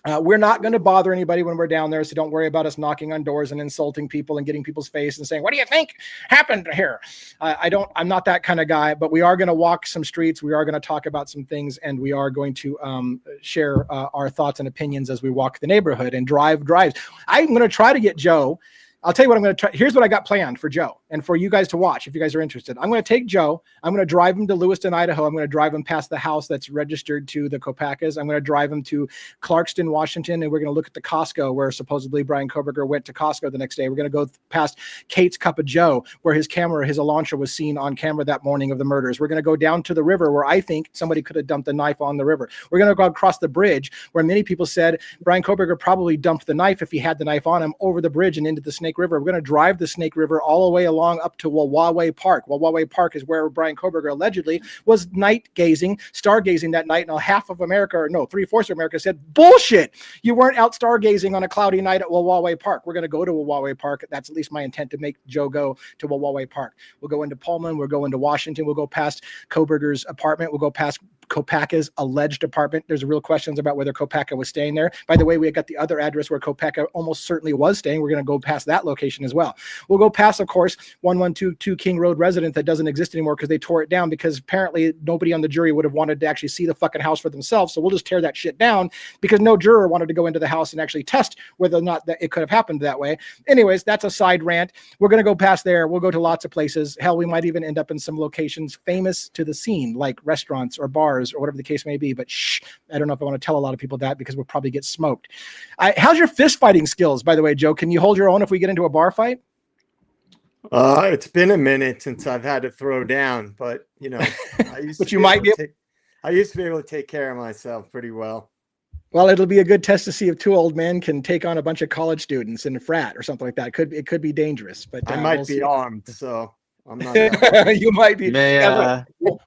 We're not going to bother anybody when we're down there, so don't worry about us knocking on doors and insulting people and getting people's face and saying, what do you think happened here? I'm not that kind of guy, but we are going to walk some streets. We are going to talk about some things, and we are going to share our thoughts and opinions as we walk the neighborhood and drives. I'm going to try to get Joe. I'll tell you what I'm going to try. Here's what I got planned for Joe and for you guys to watch if you guys are interested. I'm going to take Joe. I'm going to drive him to Lewiston, Idaho. I'm going to drive him past the house that's registered to the Kopackas. I'm going to drive him to Clarkston, Washington, and we're going to look at the Costco where supposedly Brian Coberger went to Costco the next day. We're going to go past Kate's Cup of Joe where his Elantra was seen on camera that morning of the murders. We're going to go down to the river where I think somebody could have dumped a knife on the river. We're going to go across the bridge where many people said Brian Coberger probably dumped the knife if he had the knife on him over the bridge and into the Snake River. We're going to drive the Snake River all the way along up to Wawaway Park. Wawaway Park is where Brian Coberger allegedly was stargazing that night, and half of America, or no, 3/4 of America said, bullshit, you weren't out stargazing on a cloudy night at Wawaway Park. We're going to go to Wawaway Park. That's at least my intent, to make Joe go to Wawaway Park. We'll go into Pullman. We'll go into Washington. We'll go past Coberger's apartment. We'll go past Kopacka's alleged apartment. There's real questions about whether Kopacka was staying there. By the way, we got the other address where Kopacka almost certainly was staying. We're going to go past that location as well. We'll go past, of course, 1122 King Road residence that doesn't exist anymore because they tore it down, because apparently nobody on the jury would have wanted to actually see the fucking house for themselves. So we'll just tear that shit down because no juror wanted to go into the house and actually test whether or not that it could have happened that way. Anyways, that's a side rant. We're going to go past there. We'll go to lots of places. Hell, we might even end up in some locations famous to the scene, like restaurants or bars or whatever the case may be. But shh, I don't know if I want to tell a lot of people that because we'll probably get smoked. How's your fist fighting skills, by the way, Joe? Can you hold your own if we get into a bar fight?
It's been a minute since I've had to throw down, but I used
but
to
you might be.
I used to be able to take care of myself pretty well.
Well, it'll be a good test to see if two old men can take on a bunch of college students in a frat or something like that. It could be dangerous, but
I might
we'll
be
see.
armed, so I'm not. That
You might be.
May
Yeah,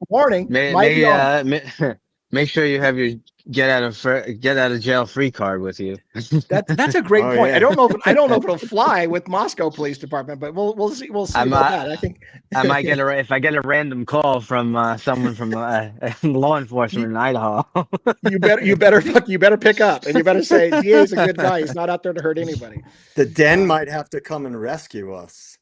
warning. Might be armed.
make sure you have your get out of jail free card with you.
That's a great
Oh,
point.
yeah.
I don't know if it'll fly with Moscow Police Department, but we'll see about that. I think
I might get if I get a random call from someone from law enforcement in Idaho.
you better pick up, and you better say DA is a good guy. He's not out there to hurt anybody.
The den might have to come and rescue us.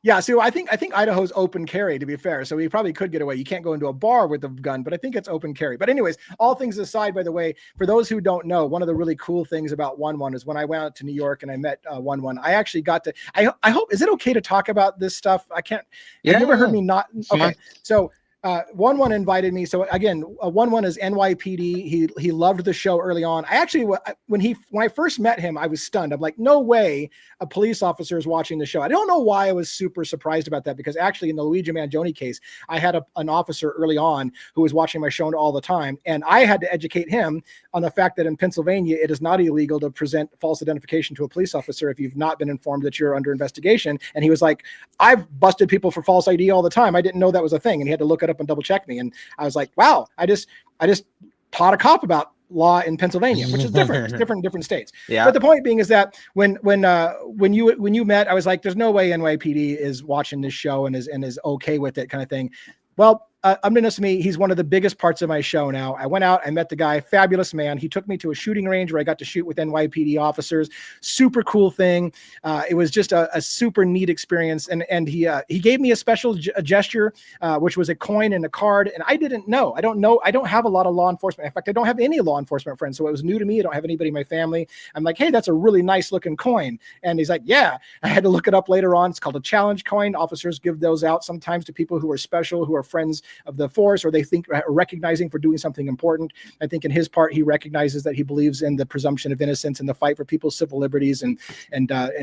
Yeah, so I think Idaho's open carry, to be fair. So he probably could get away. You can't go into a bar with a gun, but I think it's open carry. But anyways, all things aside, by the way, for those who don't know, one of the really cool things about 1-1 is when I went out to New York and I met 1-1, I actually got to, I hope, is it okay to talk about this stuff? I can't,
Yeah,
you never heard me not, okay.
Fine.
So 1-1 invited me. So again, 1-1 is NYPD. He loved the show early on. I actually, when I first met him, I was stunned. I'm like, no way a police officer is watching the show. I don't know why I was super surprised about that, because actually in the Luigi Mangione case, I had an officer early on who was watching my show all the time. And I had to educate him on the fact that in Pennsylvania, it is not illegal to present false identification to a police officer if you've not been informed that you're under investigation. And he was like, I've busted people for false ID all the time. I didn't know that was a thing. And he had to look it up and double check me. And I was like, wow, I just taught a cop about law in Pennsylvania, which is different. It's different in different states. Yeah. But the point being is that when you met, I was like, there's no way NYPD is watching this show and is okay with it, kind of thing. Well, unbeknownst to me, he's one of the biggest parts of my show now. I went out, I met the guy, fabulous man. He took me to a shooting range where I got to shoot with NYPD officers. Super cool thing. It was just a super neat experience. And he gave me a special gesture, which was a coin and a card. And I didn't know. I don't have a lot of law enforcement. In fact, I don't have any law enforcement friends. So it was new to me. I don't have anybody in my family. I'm like, hey, that's a really nice looking coin. And he's like, yeah. I had to look it up later on. It's called a challenge coin. Officers give those out sometimes to people who are special, who are friends of the force, or they think recognizing for doing something important. I think in his part, he recognizes that he believes in the presumption of innocence and the fight for people's civil liberties and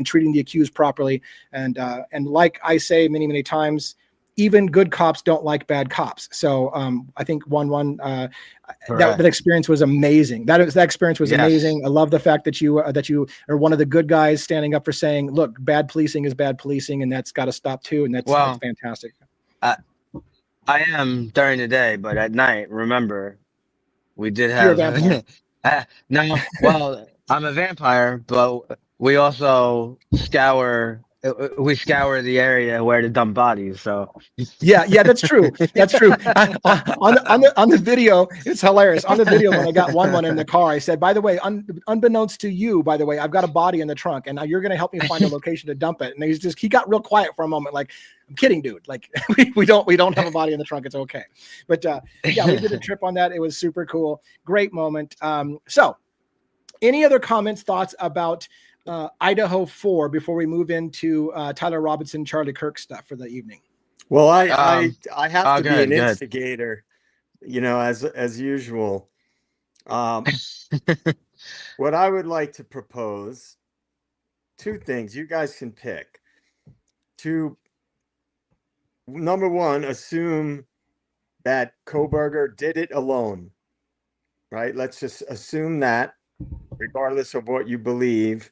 treating the accused properly. And like I say many, many times, even good cops don't like bad cops. So I think 1-1 that experience was amazing. That experience was amazing. I love the fact that you are one of the good guys standing up for saying, look, bad policing is bad policing, and that's got to stop too. And that's fantastic.
I am during the day, but at night, remember, we did
You're a
have
vampire.
no. Well, I'm a vampire, but we also scour the area where to dump bodies. So
yeah, that's true. That's true. On the video, it's hilarious. On the video, when I got 1-1 in the car, I said, by the way, unbeknownst to you, by the way, I've got a body in the trunk, and now you're going to help me find a location to dump it. And he got real quiet for a moment, like, I'm kidding, dude. Like we don't have a body in the trunk. It's okay. But yeah, we did a trip on that. It was super cool. Great moment. So any other comments, thoughts about Idaho 4 before we move into Tyler Robinson, Charlie Kirk stuff for the evening?
Well, I have to be an instigator, as usual. What I would like to propose, two things. You guys can pick. Number one, assume that Coberger did it alone, right? Let's just assume that, regardless of what you believe.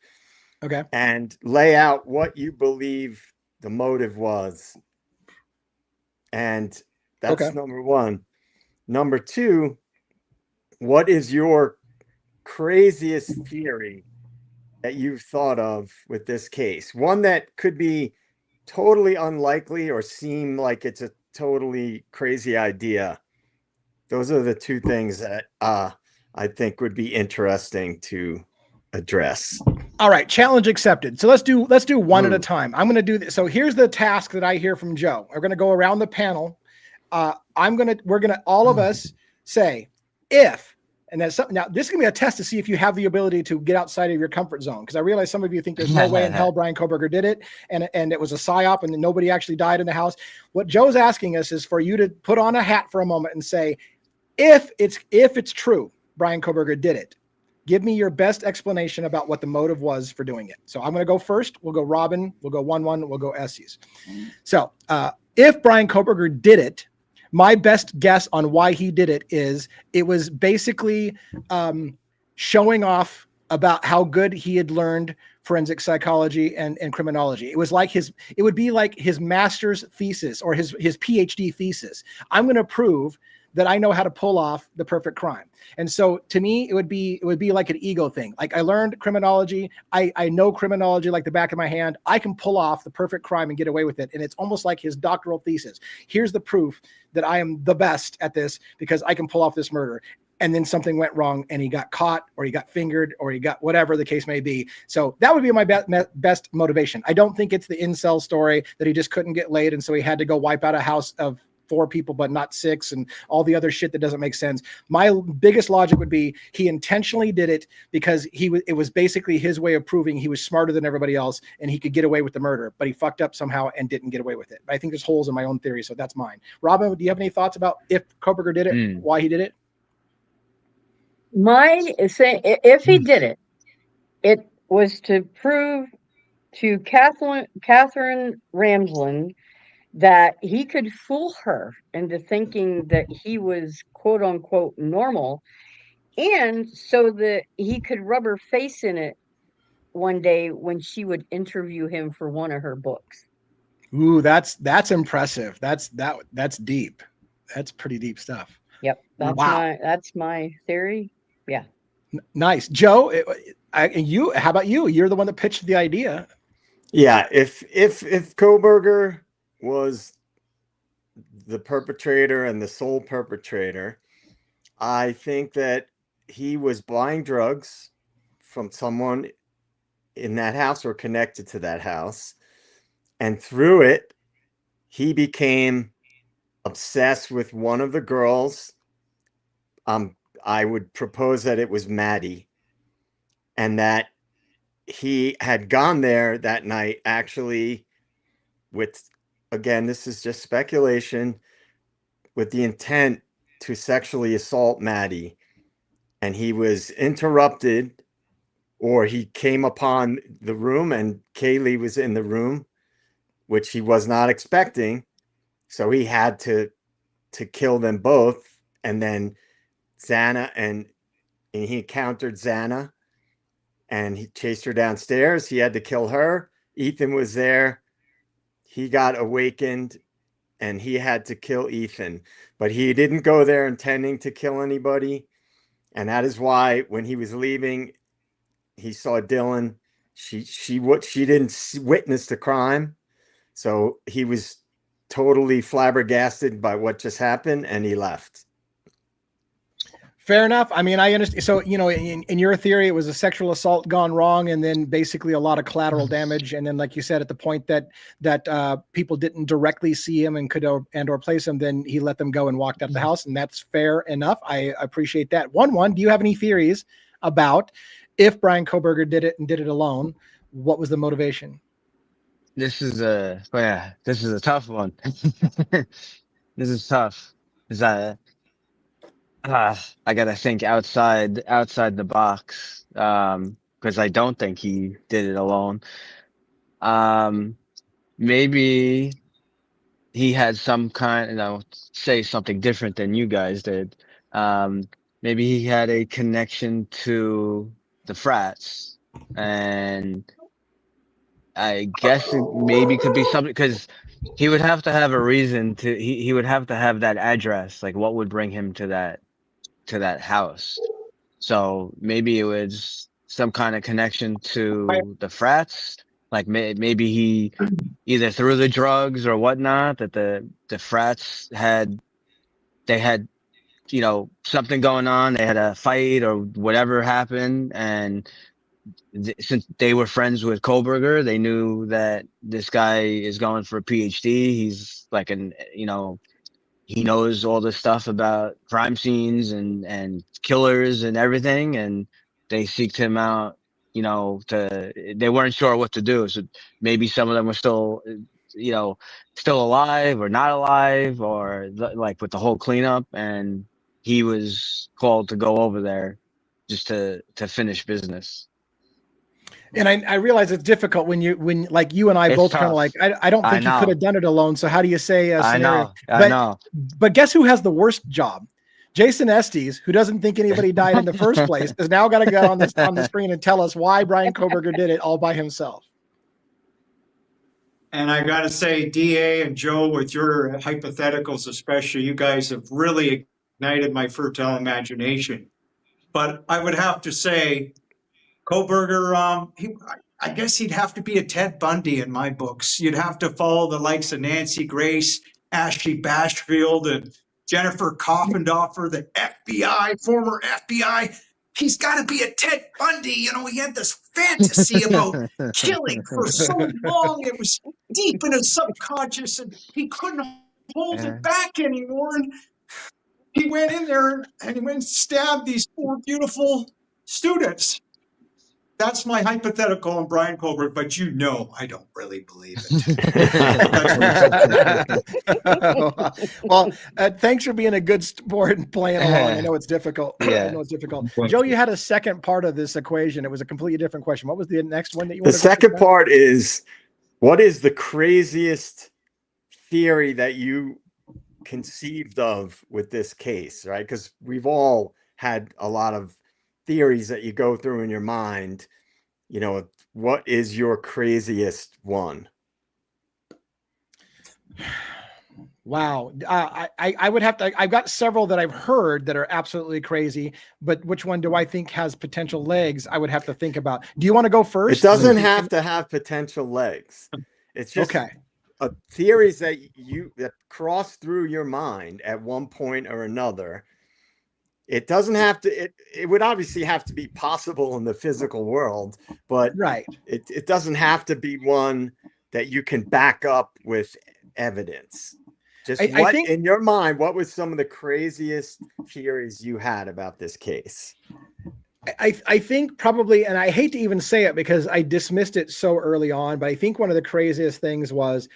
Okay.
And lay out what you believe the motive was. And that's number one. Number two, what is your craziest theory that you've thought of with this case? One that could be totally unlikely or seem like it's a totally crazy idea. Those are the two things that I think would be interesting to address.
All right, challenge accepted. So let's do one at a time. I'm going to do this. So here's the task that I hear from Joe. We're going to go around the panel. We're going to all of us say if. And that's something. Now, this is going to be a test to see if you have the ability to get outside of your comfort zone. Because I realize some of you think there's no way in hell Brian Coberger did it, and it was a psyop, and nobody actually died in the house. What Joe's asking us is for you to put on a hat for a moment and say, if it's true, Brian Coberger did it, give me your best explanation about what the motive was for doing it. So I'm going to go first. We'll go Robin. We'll go 1-1. We'll go Essies. So if Brian Coberger did it, My best guess on why he did it is it was basically showing off about how good he had learned forensic psychology and criminology. It was like it would be like his master's thesis or his PhD thesis. I'm going to prove that I know how to pull off the perfect crime. And so to me, it would be like an ego thing. Like I learned criminology. I know criminology like the back of my hand. I can pull off the perfect crime and get away with it. And it's almost like his doctoral thesis. Here's the proof that I am the best at this because I can pull off this murder. And then something went wrong and he got caught or he got fingered or he got whatever the case may be. So that would be my best motivation. I don't think it's the incel story that he just couldn't get laid. And so he had to go wipe out a house of 4 people, but not 6 and all the other shit that doesn't make sense. My biggest logic would be he intentionally did it because it was basically his way of proving he was smarter than everybody else and he could get away with the murder, but he fucked up somehow and didn't get away with it. I think there's holes in my own theory. So that's mine. Robin, do you have any thoughts about if Coberger did it, why he did it?
Mine is saying if he did it, it was to prove to Catherine Ramsland that he could fool her into thinking that he was quote unquote normal, and so that he could rub her face in it one day when she would interview him for one of her books.
Ooh, that's impressive. That's deep. That's pretty deep stuff.
Yep, that's my theory. Yeah.
Nice. Joe, how about you? You're the one that pitched the idea.
Yeah, if Coberger was the perpetrator and the sole perpetrator, I think that he was buying drugs from someone in that house or connected to that house, and through it, he became obsessed with one of the girls. I would propose that it was Maddie, and that he had gone there that night actually with, again, this is just speculation, with the intent to sexually assault Maddie. And he was interrupted, or he came upon the room and Kaylee was in the room, which he was not expecting. So he had to kill them both. And then Xana, and he encountered Xana and he chased her downstairs. He had to kill her. Ethan was there. He got awakened and he had to kill Ethan, but he didn't go there intending to kill anybody. And that is why when he was leaving, he saw Dylan. She didn't witness the crime. So he was totally flabbergasted by what just happened and he left.
Fair enough. I mean, I understand. So, in your theory, it was a sexual assault gone wrong, and then basically a lot of collateral damage. And then, like you said, at the point that people didn't directly see him and could or place him, then he let them go and walked out the house, and that's fair enough. I appreciate that. One. Do you have any theories about if Bryan Kohberger did it and did it alone? What was the motivation?
This is a tough one. This is tough. I gotta think outside the box, because I don't think he did it alone. Maybe he had some kind, say something different than you guys did. Maybe he had a connection to the frats, and I guess it maybe could be something, because he would have to have a reason to, he would have to have that address, like what would bring him to that house. So maybe it was some kind of connection to the frats. Like maybe he either through the drugs or whatnot that the frats had something going on. They had a fight or whatever happened, and since they were friends with Koberger, they knew that this guy is going for a PhD. He's like he knows all this stuff about crime scenes and killers and everything, and they seeked him out, they weren't sure what to do. So maybe some of them were still alive or not alive, or like with the whole cleanup, and he was called to go over there just to finish business.
And I realize it's difficult when like you and I
It's
both kind of
tough.
like, I don't
I
think you could
know.
have done it alone. So how do you say a
I
scenario?
know. I
But
know.
but guess who has the worst job? Jason Estes, who doesn't think anybody died in the first place, is now got to go on the screen and tell us why Brian Coberger did it all by himself.
And I got to say, DA and Joe, with your hypotheticals, especially, you guys have really ignited my fertile imagination. But I would have to say, Coberger, I guess he'd have to be a Ted Bundy in my books. You'd have to follow the likes of Nancy Grace, Ashley Bashfield, and Jennifer Coffendorfer, the FBI, former FBI. He's got to be a Ted Bundy. You know, he had this fantasy about killing for so long. It was deep in his subconscious, and he couldn't hold it back anymore. And he went in there and he went and stabbed these four beautiful students. That's my hypothetical on Brian Coberger, but you know I don't really believe it.
Well, thanks for being a good sport and playing along. I know it's difficult.
Yeah.
I know it's difficult. Joe, you had a second part of this equation. It was a completely different question. What was the next one that you
The
wanted to
second
discuss?
part is, what is the craziest theory that you conceived of with this case, right? Because we've all had a lot of theories that you go through in your mind. You know, what is your craziest one?
Wow. I would have to, I've got several that I've heard that are absolutely crazy, but which one do I think has potential legs? I would have to think about. Do you want to go first?
It doesn't have to have potential legs. It's just
okay.
Theories that cross through your mind at one point or another. It doesn't have to, it would obviously have to be possible in the physical world, but
right.
It doesn't have to be one that you can back up with evidence. Just I think, in your mind, what was some of the craziest theories you had about this case?
I think probably, and I hate to even say it because I dismissed it so early on, but I think one of the craziest things was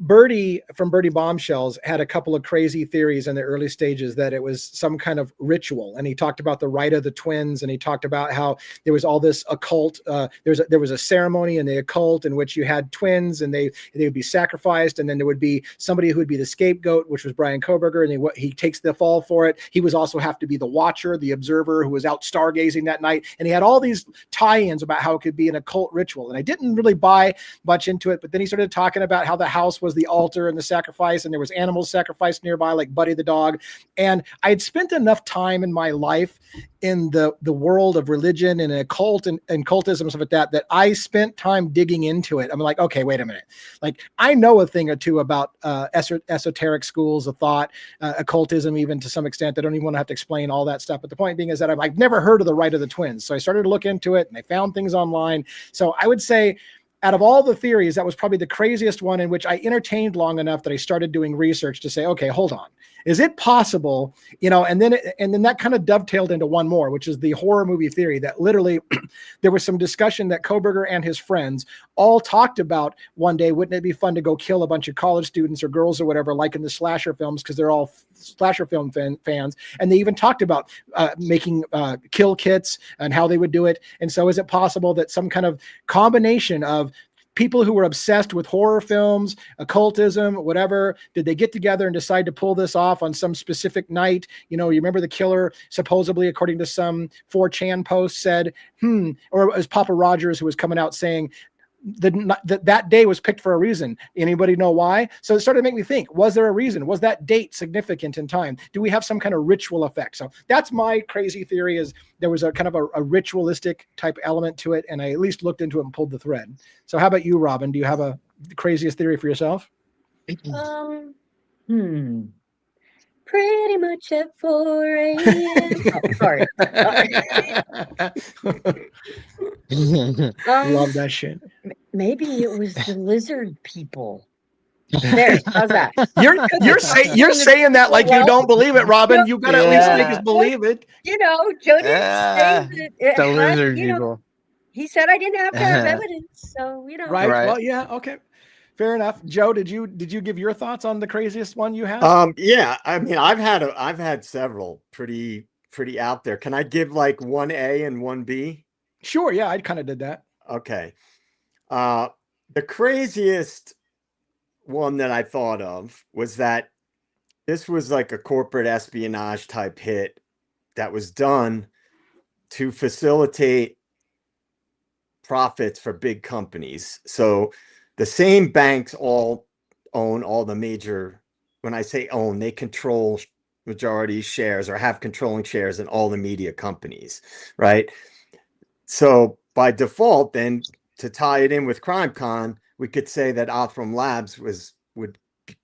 Birdie from Birdie Bombshells had a couple of crazy theories in the early stages that it was some kind of ritual. And he talked about the rite of the twins. And he talked about how there was all this occult. There was a ceremony in the occult in which you had twins and they would be sacrificed. And then there would be somebody who would be the scapegoat, which was Brian Coberger. And he takes the fall for it. He was also have to be the watcher, the observer who was out stargazing that night. And he had all these tie-ins about how it could be an occult ritual. And I didn't really buy much into it, but then he started talking about how the house was the altar and the sacrifice, and there was animals sacrificed nearby, like Buddy the dog. And I had spent enough time in my life in the world of religion and occult and cultism and stuff like that I spent time digging into it. I'm like, okay, wait a minute. Like, I know a thing or two about esoteric schools of thought, occultism, even to some extent. I don't even want to have to explain all that stuff. But the point being is that I've never heard of the rite of the twins. So I started to look into it and I found things online. So I would say, out of all the theories, that was probably the craziest one, in which I entertained long enough that I started doing research to say, okay, hold on. Is it possible, and then that kind of dovetailed into one more, which is the horror movie theory that literally there was some discussion that Coberger and his friends all talked about one day. Wouldn't it be fun to go kill a bunch of college students or girls or whatever, like in the slasher films, because they're all slasher film fans. And they even talked about making kill kits and how they would do it. And so is it possible that some kind of combination of people who were obsessed with horror films, occultism, whatever, did they get together and decide to pull this off on some specific night? You remember the killer, supposedly, according to some 4chan post, said, or it was Papa Rogers who was coming out saying, that day was picked for a reason. Anybody know why? So it started to make me think, was there a reason? Was that date significant in time? Do we have some kind of ritual effect? So that's my crazy theory, is there was a kind of a ritualistic type element to it. And I at least looked into it and pulled the thread. So how about you, Robin? Do you have the craziest theory for yourself?
Pretty much at 4 a.m. Oh, sorry.
Love that shit.
Maybe it was the lizard people. There, how's that?
You're saying that like you don't believe it, Robin. You got to at least make us believe it.
Joe didn't say that
the lizard people.
He said I didn't have to have evidence, so
Right. Well, yeah. Okay. Fair enough. Joe, did you give your thoughts on the craziest one you had?
Yeah. I mean, I've had several pretty out there. Can I give like 1A and 1B?
Sure. Yeah, I kind of did that.
Okay. The craziest one that I thought of was that this was like a corporate espionage type hit that was done to facilitate profits for big companies. So the same banks all own all the major, when I say own, they control majority shares or have controlling shares in all the media companies, right? So by default, then to tie it in with CrimeCon, we could say that Othram Labs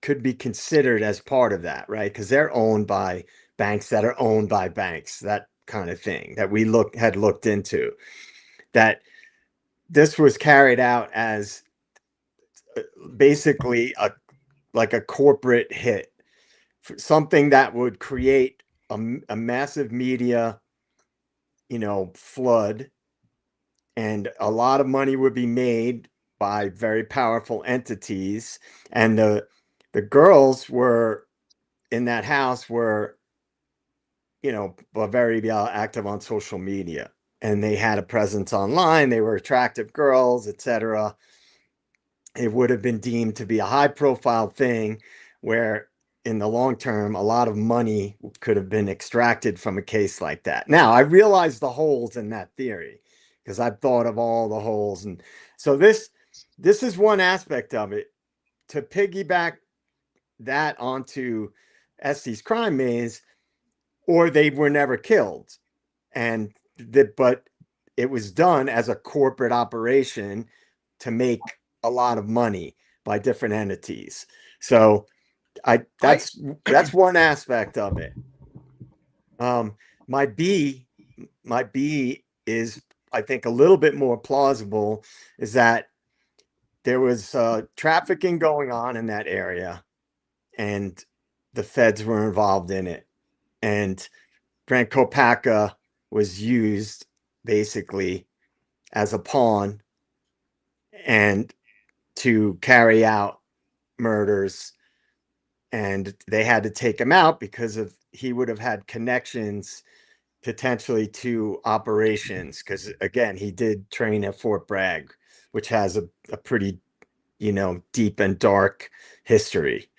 could be considered as part of that, right? Because they're owned by banks that are owned by banks, that kind of thing that we had looked into. That this was carried out as basically like a corporate hit, something that would create a massive media, flood, and a lot of money would be made by very powerful entities. And the girls were in that house were, very active on social media, and they had a presence online. They were attractive girls, etc. It would have been deemed to be a high profile thing where in the long term, a lot of money could have been extracted from a case like that. Now, I realize the holes in that theory because I've thought of all the holes. And so this is one aspect of it. To piggyback that onto Estes crime maze, or they were never killed. But it was done as a corporate operation to make a lot of money by different entities. So that's one aspect of it. My B is, I think, a little bit more plausible, is that there was trafficking going on in that area and the feds were involved in it. And Grant Kopaka was used basically as a pawn and to carry out murders, and they had to take him out because he would have had connections potentially to operations, because again, he did train at Fort Bragg, which has a pretty deep and dark history.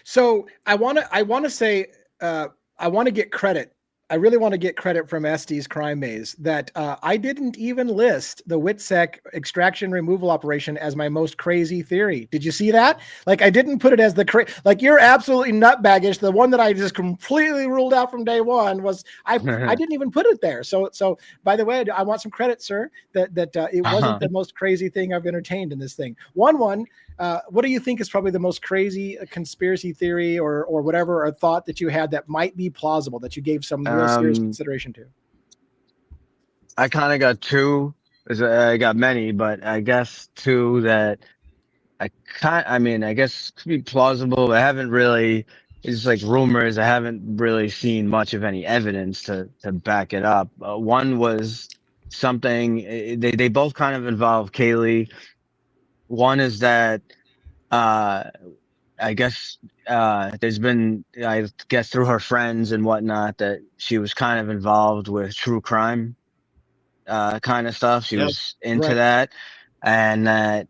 So I want to say, I want to get credit. I really want to get credit from Estes Crime Maze that I didn't even list the WITSEC extraction removal operation as my most crazy theory. Did you see that? Like, I didn't put it as like, you're absolutely nutbaggish. The one that I just completely ruled out from day one was I didn't even put it there. So by the way, I want some credit, sir, that it wasn't the most crazy thing I've entertained in this thing. One. What do you think is probably the most crazy conspiracy theory or whatever, a thought that you had that might be plausible, that you gave some real serious consideration to?
I kind of got two. I got many, but I guess two that I guess could be plausible. I haven't really, it's like rumors. I haven't really seen much of any evidence to back it up. One was something, they both kind of involve Kaylee. One is that, I guess, there's been, I guess through her friends and whatnot, that she was kind of involved with true crime, kind of stuff. She was into that, and that,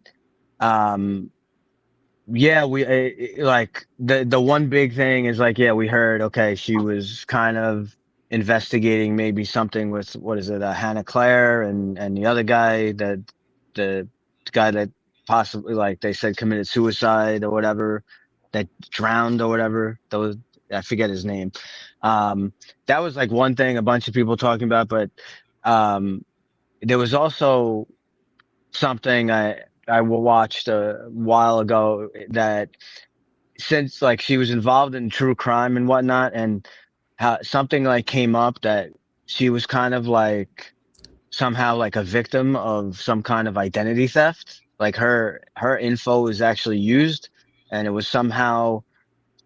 yeah, like the one big thing is like, yeah, we heard, okay, she was kind of investigating maybe something with, what is it, Hannah Claire and the other guy, the guy that possibly, like they said, committed suicide or whatever, that drowned or whatever. I forget his name. That was like one thing a bunch of people talking about, but there was also something I watched a while ago, that since like she was involved in true crime and whatnot, and how something like came up that she was kind of like somehow like a victim of some kind of identity theft. Like her info was actually used, and it was somehow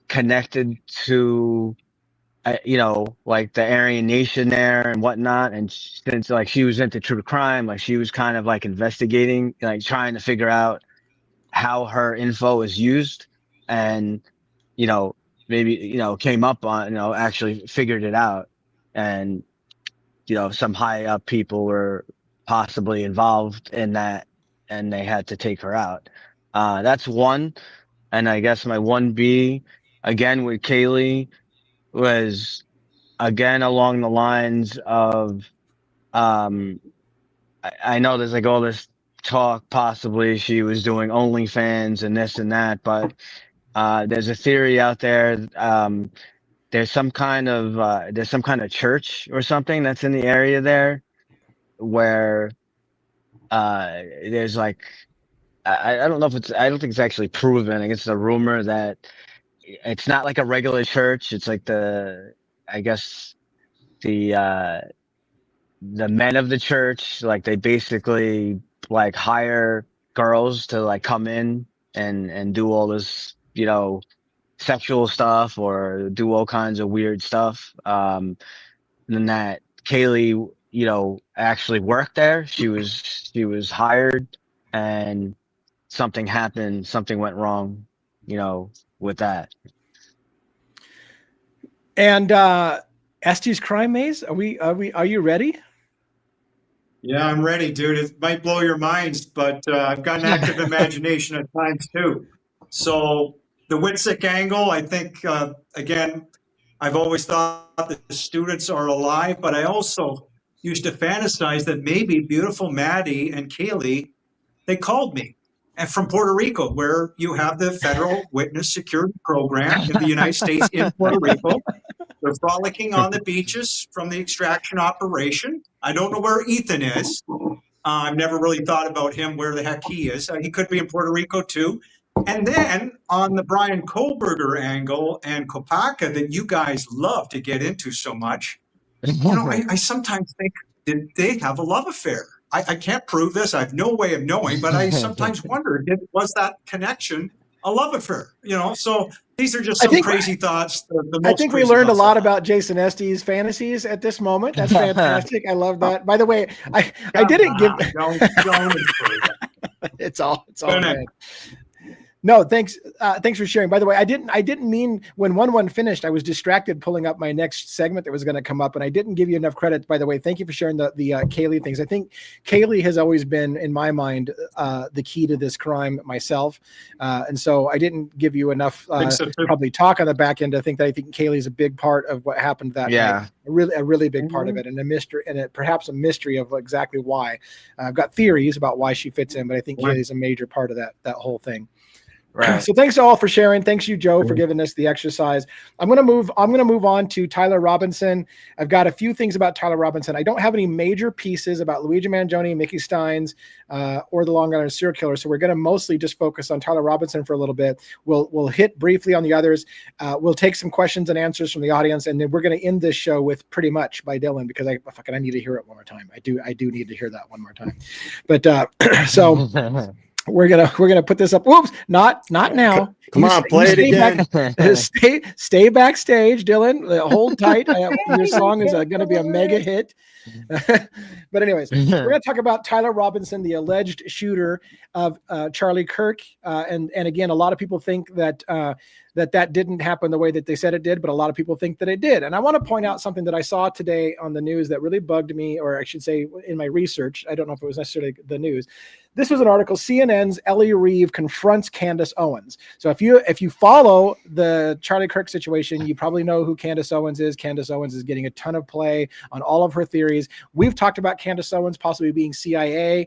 connected to, like the Aryan Nation there and whatnot. And since like she was into true crime, like she was kind of like investigating, like trying to figure out how her info is used, and, maybe, came up on, actually figured it out. And, some high up people were possibly involved in that, and they had to take her out. That's one. And I guess my 1B again with Kaylee was again along the lines of, I know there's like all this talk, possibly she was doing OnlyFans and this and that, but there's a theory out there. There's some kind of church or something that's in the area there where there's like, I don't know if I don't think it's actually proven. I guess it's a rumor that it's not like a regular church. It's like I guess the men of the church, like they basically like hire girls to like come in and do all this, sexual stuff or do all kinds of weird stuff. And that Kaylee, actually worked there. She was hired, and something happened. Something went wrong, with that.
And Estes Crime Maze, are you ready?
Yeah, I'm ready, dude. It might blow your minds, but I've got an active imagination at times too. So the Whitsick angle, I think, again, I've always thought that the students are alive, but I also used to fantasize that maybe beautiful Maddie and Kaylee, they called me. And from Puerto Rico, where you have the federal witness security program in the United States in Puerto Rico. They're frolicking on the beaches from the extraction operation. I don't know where Ethan is. I've never really thought about him, where the heck he is. He could be in Puerto Rico too. And then on the Brian Coberger angle and Kopaka that you guys love to get into so much, I sometimes think, did they have a love affair? I can't prove this. I have no way of knowing, but I sometimes wonder, was that connection a love affair? So these are just some crazy thoughts.
I think we learned a lot about Jason Estes' fantasies at this moment. That's fantastic. I love that. By the way, I didn't give.
Don't
It's all good. No, thanks for sharing. By the way, I didn't mean when 1-1 finished, I was distracted pulling up my next segment that was going to come up, and I didn't give you enough credit. By the way, thank you for sharing the Kaylee things. I think Kaylee has always been, in my mind, the key to this crime myself, and so I didn't give you enough probably talk on the back end. I think Kaylee is a big part of what happened that night. A really big part of it, and a mystery, and perhaps a mystery of exactly why. I've got theories about why she fits in, but I think Kaylee is a major part of that whole thing.
Right.
So thanks all for sharing. Thanks you, Joe, for giving us the exercise. I'm gonna move on to Tyler Robinson. I've got a few things about Tyler Robinson. I don't have any major pieces about Luigi Mangione, Mickey Steins, or the Long Island serial killer. So we're gonna mostly just focus on Tyler Robinson for a little bit. We'll hit briefly on the others. We'll take some questions and answers from the audience, and then we're gonna end this show with Pretty Much by Dylan, because I need to hear it one more time. I do need to hear that one more time. But so. We're gonna put this up. Whoops, not now.
Come on, play it again.
Stay backstage, Dylan. Hold tight. Your song is gonna be a mega hit. But anyways, we're gonna talk about Tyler Robinson, the alleged shooter of Charlie Kirk. And again, a lot of people think that that didn't happen the way that they said it did, but a lot of people think that it did. And I want to point out something that I saw today on the news that really bugged me, or I should say in my research. I don't know if it was necessarily the news. This was an article, CNN's Ellie Reeve confronts Candace Owens. So if you follow the Charlie Kirk situation, you probably know who Candace Owens is. Candace Owens is getting a ton of play on all of her theories. We've talked about Candace Owens possibly being CIA,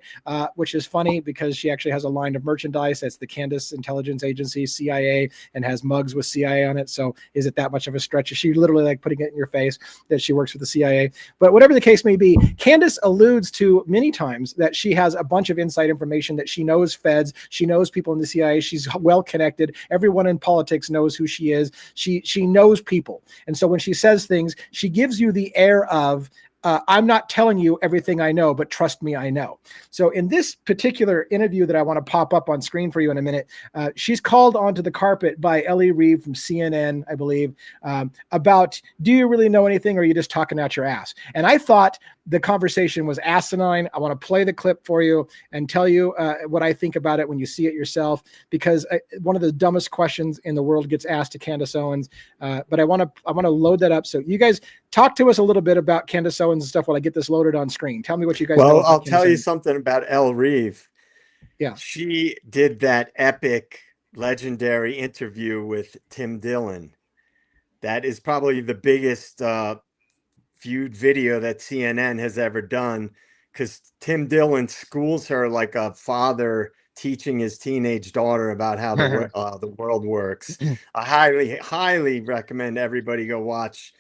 which is funny because she actually has a line of merchandise that's the Candace Intelligence Agency, CIA, and has mugs with CIA on it. So is it that much of a stretch? Is she literally like putting it in your face that she works with the CIA? But whatever the case may be, Candace alludes to many times that she has a bunch of inside information, that she knows feds, she knows people in the CIA, she's well connected. Everyone in politics knows who she is. She knows people. And so when she says things, she gives you the air of, I'm not telling you everything I know, but trust me, I know. So in this particular interview that I want to pop up on screen for you in a minute, she's called onto the carpet by Ellie Reeve from CNN, I believe, about, do you really know anything, or are you just talking out your ass? And I thought the conversation was asinine. I want to play the clip for you and tell you what I think about it when you see it yourself, because one of the dumbest questions in the world gets asked to Candace Owens. But I want to load that up. So you guys talk to us a little bit about Candace Owens and stuff while I get this loaded on screen. Tell me what you guys know.
Well, I'll tell you something about Elle Reeve.
Yeah.
She did that epic, legendary interview with Tim Dillon. That is probably the biggest viewed video that CNN has ever done, because Tim Dillon schools her like a father teaching his teenage daughter about how the world works. I highly recommend everybody go watch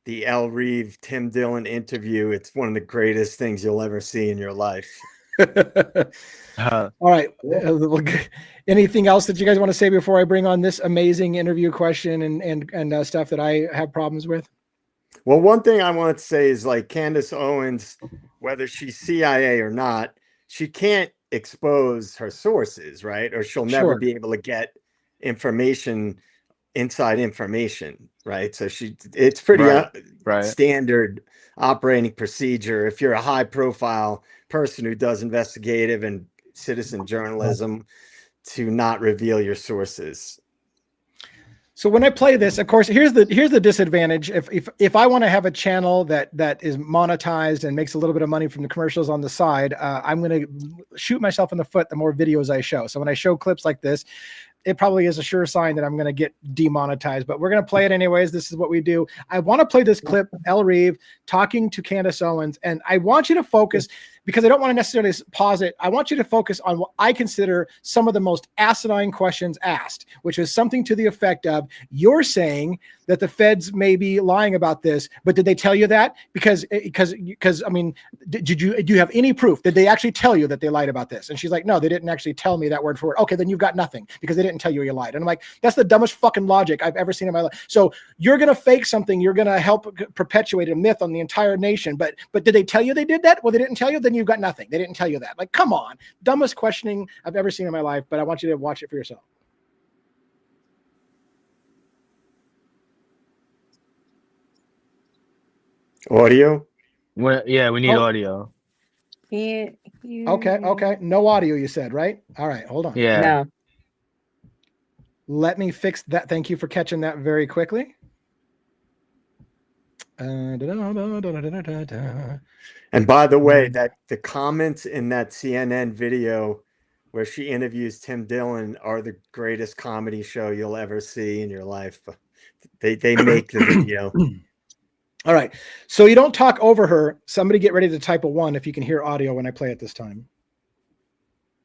the Elle Reeve Tim Dillon interview. It's one of the greatest things you'll ever see in your life.
All right. Anything else that you guys want to say before I bring on this amazing interview question and stuff that I have problems with?
Well, one thing I want to say is, like, Candace Owens, whether she's CIA or not, she can't expose her sources, right? Or she'll never be able to get inside information, right? So it's pretty standard operating procedure. If you're a high profile person who does investigative and citizen journalism, to not reveal your sources.
So when I play this, of course, here's the disadvantage. If I want to have a channel that is monetized and makes a little bit of money from the commercials on the side, I'm going to shoot myself in the foot the more videos I show. So when I show clips like this, it probably is a sure sign that I'm going to get demonetized, but we're going to play it anyways. This is what we do. I want to play this clip, Elle Reeve talking to Candace Owens, and I want you to focus, because I don't want to necessarily pause it. I want you to focus on what I consider some of the most asinine questions asked, which is something to the effect of, you're saying that the feds may be lying about this, but did they tell you that? Because I mean, do you have any proof? Did they actually tell you that they lied about this? And she's like, no, they didn't actually tell me that word for word. Okay, then you've got nothing, because they didn't tell you lied. And I'm like, that's the dumbest fucking logic I've ever seen in my life. So you're going to fake something. You're going to help perpetuate a myth on the entire nation. But did they tell you they did that? Well, they didn't tell you. Then you've got nothing. They didn't tell you that. Like, come on. Dumbest questioning I've ever seen in my life, but I want you to watch it for yourself.
Audio?
Yeah, we need audio.
Okay.
No audio, you said, right? All right, hold on.
Yeah.
No.
Let me fix that. Thank you for catching that very quickly.
And by the way, that the comments in that CNN video where she interviews Tim Dillon are the greatest comedy show you'll ever see in your life. They make the video.
All right. So you don't talk over her. Somebody get ready to type a 1 if you can hear audio when I play it this time.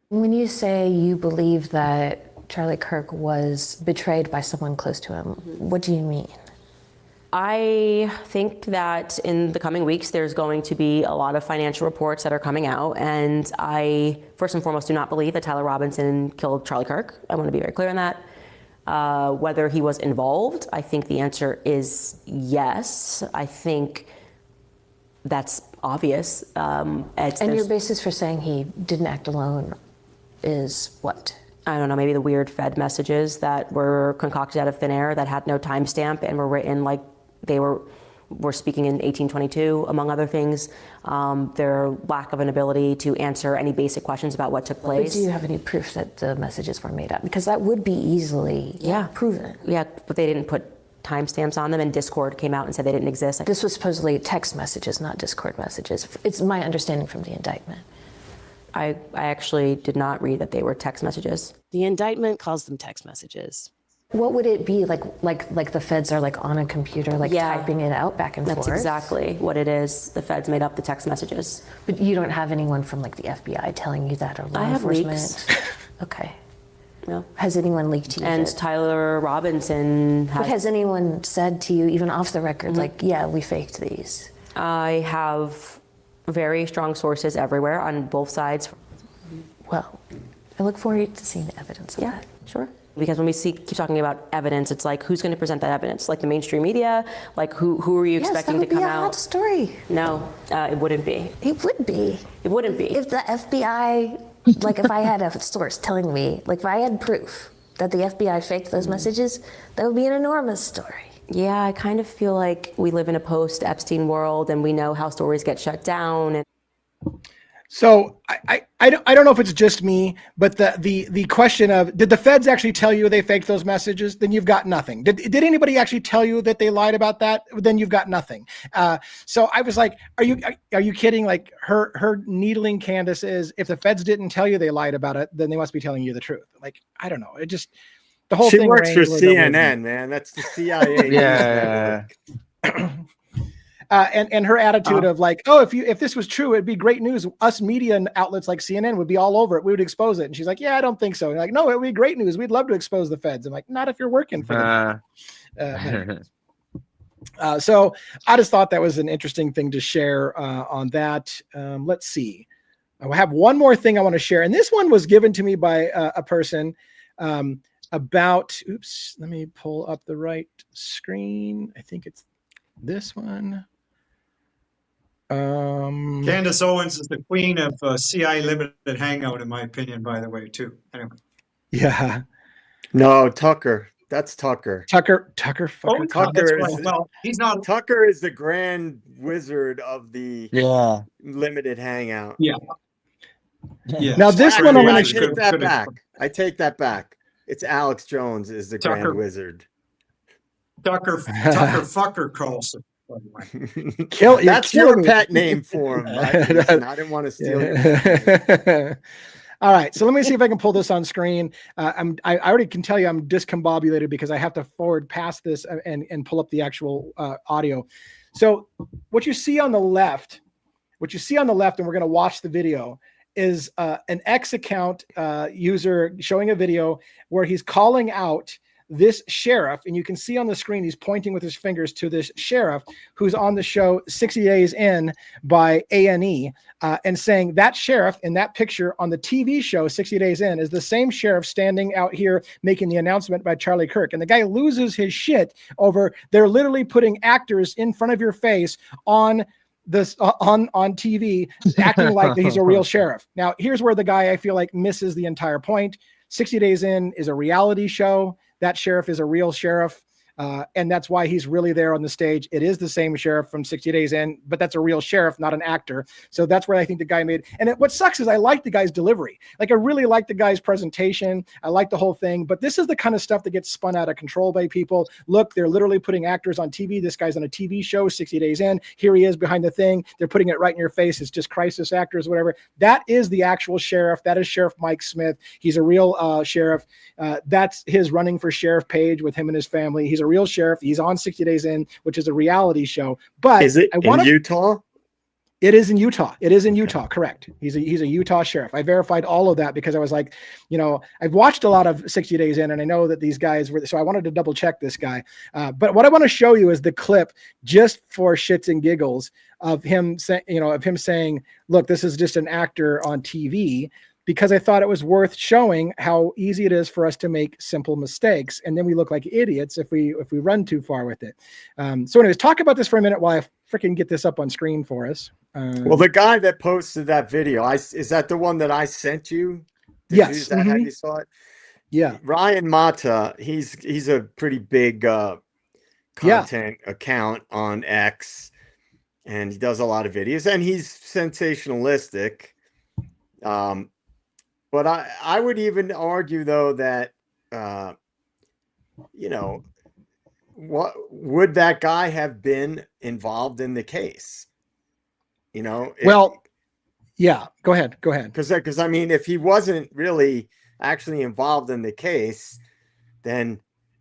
When you say you believe that Charlie Kirk was betrayed by someone close to him, what do you mean?
I think that in the coming weeks, there's going to be a lot of financial reports that are coming out. And I, first and foremost, do not believe that Tyler Robinson killed Charlie Kirk. I want to be very clear on that. Whether he was involved, I think the answer is yes. I think that's obvious.
And your basis for saying he didn't act alone is what?
I don't know, maybe the weird Fed messages that were concocted out of thin air that had no timestamp and were written like they were speaking in 1822, among other things. Their lack of an ability to answer any basic questions about what took place.
But do you have any proof that the messages were made up? Because that would be easily proven.
Yeah, but they didn't put timestamps on them, and Discord came out and said they didn't exist.
This was supposedly text messages, not Discord messages. It's my understanding from the indictment.
I actually did not read that they were text messages.
The indictment calls them text messages.
What would it be like the feds are like on a computer, typing it out back and forth?
That's exactly what it is. The feds made up the text messages.
But you don't have anyone from like the FBI telling you that, or law enforcement? I have
leaks.
Okay.
No.
Has anyone leaked to you?
And Tyler Robinson
But has anyone said to you, even off the record, like, yeah, we faked these?
I have very strong sources everywhere on both sides.
Well, I look forward to seeing the evidence of that.
Sure. Because when we keep talking about evidence, it's like, who's going to present that evidence? Like the mainstream media? Like who are you expecting to come out?
Yes, that would be a hot story.
No, it wouldn't be.
It would be.
It wouldn't be.
If the FBI, like if I had a source telling me, like if I had proof that the FBI faked those messages, that would be an enormous story.
Yeah, I kind of feel like we live in a post-Epstein world, and we know how stories get shut down. And
So I don't know if it's just me, but the question of, did the feds actually tell you they faked those messages? Then you've got nothing. Did anybody actually tell you that they lied about that? Then you've got nothing. So I was like, are you kidding? Like her needling Candace is, if the feds didn't tell you they lied about it, then they must be telling you the truth. Like, I don't know. It just, the whole
She
thing
works for
rang with no wisdom.
CNN, man. That's the CIA. news
Yeah.
network.
And her attitude of like, oh, if this was true, it'd be great news. Us media and outlets like CNN would be all over it. We would expose it. And she's like, yeah, I don't think so. And like, no, it would be great news. We'd love to expose the feds. I'm like, not if you're working for the feds. So I just thought that was an interesting thing to share on that. Let's see. I have one more thing I want to share. And this one was given to me by a person about, oops, let me pull up the right screen. I think it's this one.
Candace Owens is the queen of CIA Limited Hangout, in my opinion, by the way, too. Anyway.
Yeah.
No, Tucker. That's Tucker.
Tucker.
Oh,
Tucker
that's
is
right. Well, he's not.
Tucker is the grand wizard of the limited hangout.
Yeah. Yeah.
Now this one I'm
I
going to
take that back. I take that back. It's Alex Jones is the
Tucker.
grand wizard.
Tucker Fucker Carlson.
kill.
That's your pet name for him. Right? Listen, I didn't want to steal your
All right, so let me see if I can pull this on screen. I already can tell you I'm discombobulated because I have to forward past this and pull up the actual audio. So what you see on the left, and we're going to watch the video, is an X account user showing a video where he's calling out this sheriff, and you can see on the screen he's pointing with his fingers to this sheriff who's on the show 60 Days In by A&E, and saying that sheriff in that picture on the TV show 60 Days In is the same sheriff standing out here making the announcement by Charlie Kirk. And the guy loses his shit over, they're literally putting actors in front of your face on this on TV acting like he's a real sheriff. Now here's where the guy I feel like misses the entire point. 60 Days In is a reality show. That sheriff is a real sheriff. And that's why he's really there on the stage. It is the same sheriff from 60 Days In, but that's a real sheriff, not an actor. So that's where I think the guy made. And what sucks is I like the guy's delivery. Like I really like the guy's presentation. I like the whole thing, but this is the kind of stuff that gets spun out of control by people. Look, they're literally putting actors on TV. This guy's on a TV show, 60 Days In. Here he is behind the thing. They're putting it right in your face. It's just crisis actors, whatever. That is the actual sheriff. That is Sheriff Mike Smith. He's a real sheriff. That's his running for sheriff page with him and his family. He's a real sheriff. He's on 60 Days In, which is a reality show. But
is it in Utah?
It is in Utah. It is in Utah. Correct. He's a Utah sheriff. I verified all of that because I was like, I've watched a lot of 60 Days In, and I know that these guys were. So I wanted to double check this guy. But what I want to show you is the clip, just for shits and giggles, of him saying, "Look, this is just an actor on TV." Because I thought it was worth showing how easy it is for us to make simple mistakes, and then we look like idiots if we run too far with it. So, anyways, talk about this for a minute while I freaking get this up on screen for us.
Well, the guy that posted that video, is that the one that I sent you?
Yes.
Is that how you saw it?
Yeah.
Ryan Mata, he's a pretty big content account on X, and he does a lot of videos, and he's sensationalistic. But I would even argue, though, that, what would that guy have been involved in the case?
Well, yeah, go ahead.
Because I mean, if he wasn't really actually involved in the case, then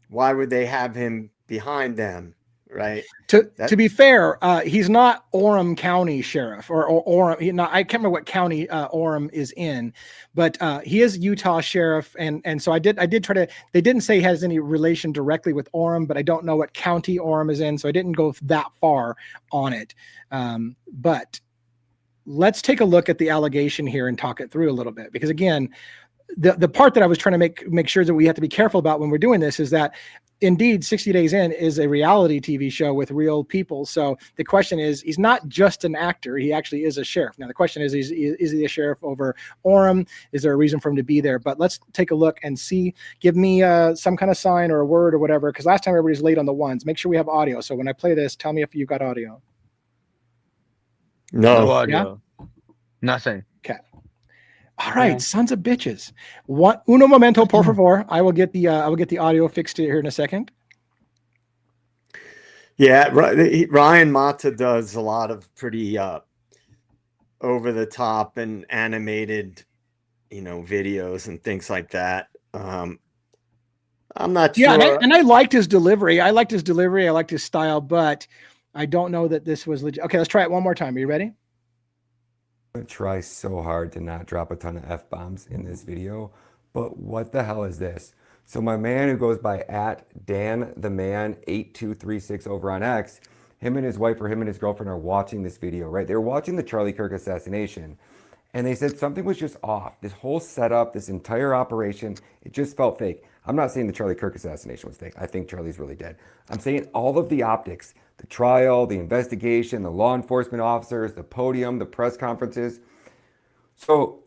why would they have him behind them? Right. To be fair, he's not Orem County Sheriff or Orem. I can't remember what county Orem is in, but he is Utah Sheriff, and so I did try to. They didn't say he has any relation directly with Orem, but I don't know what county Orem is in, so I didn't go that far on it. But let's take a look at the allegation here and talk it through a little bit, because again, the part that I was trying to make sure that we have to be careful about when we're doing this is that
indeed, 60 Days In is a reality TV show with real people. So the question is, he's not just an actor. He actually is a sheriff. Now, the question is he a sheriff over Orem? Is there a reason for him to be there? But let's take a look and see. Give me some kind of sign or a word or whatever, because last time everybody's late on the ones. Make sure we have audio. So when I play this, tell me if you got audio.
No
No.
audio. Nothing.
Okay. All right, sons of bitches. Uno momento, por favor. I will get the audio fixed here in a second.
Yeah, Ryan Mata does a lot of pretty over the top and animated, videos and things like that. I'm not sure.
Yeah, and I liked his delivery. I liked his style, but I don't know that this was legit. Okay, let's try it one more time. Are you ready?
I'm gonna try so hard to not drop a ton of F-bombs in this video, but what the hell is this? So my man who goes by @DanTheMan8236 over on X, him and his wife or him and his girlfriend are watching this video, right? They were watching the Charlie Kirk assassination, and they said something was just off. This whole setup, this entire operation, it just felt fake. I'm not saying the Charlie Kirk assassination was fake. I think Charlie's really dead. I'm saying all of the optics, the trial, the investigation, the law enforcement officers, the podium, the press conferences. So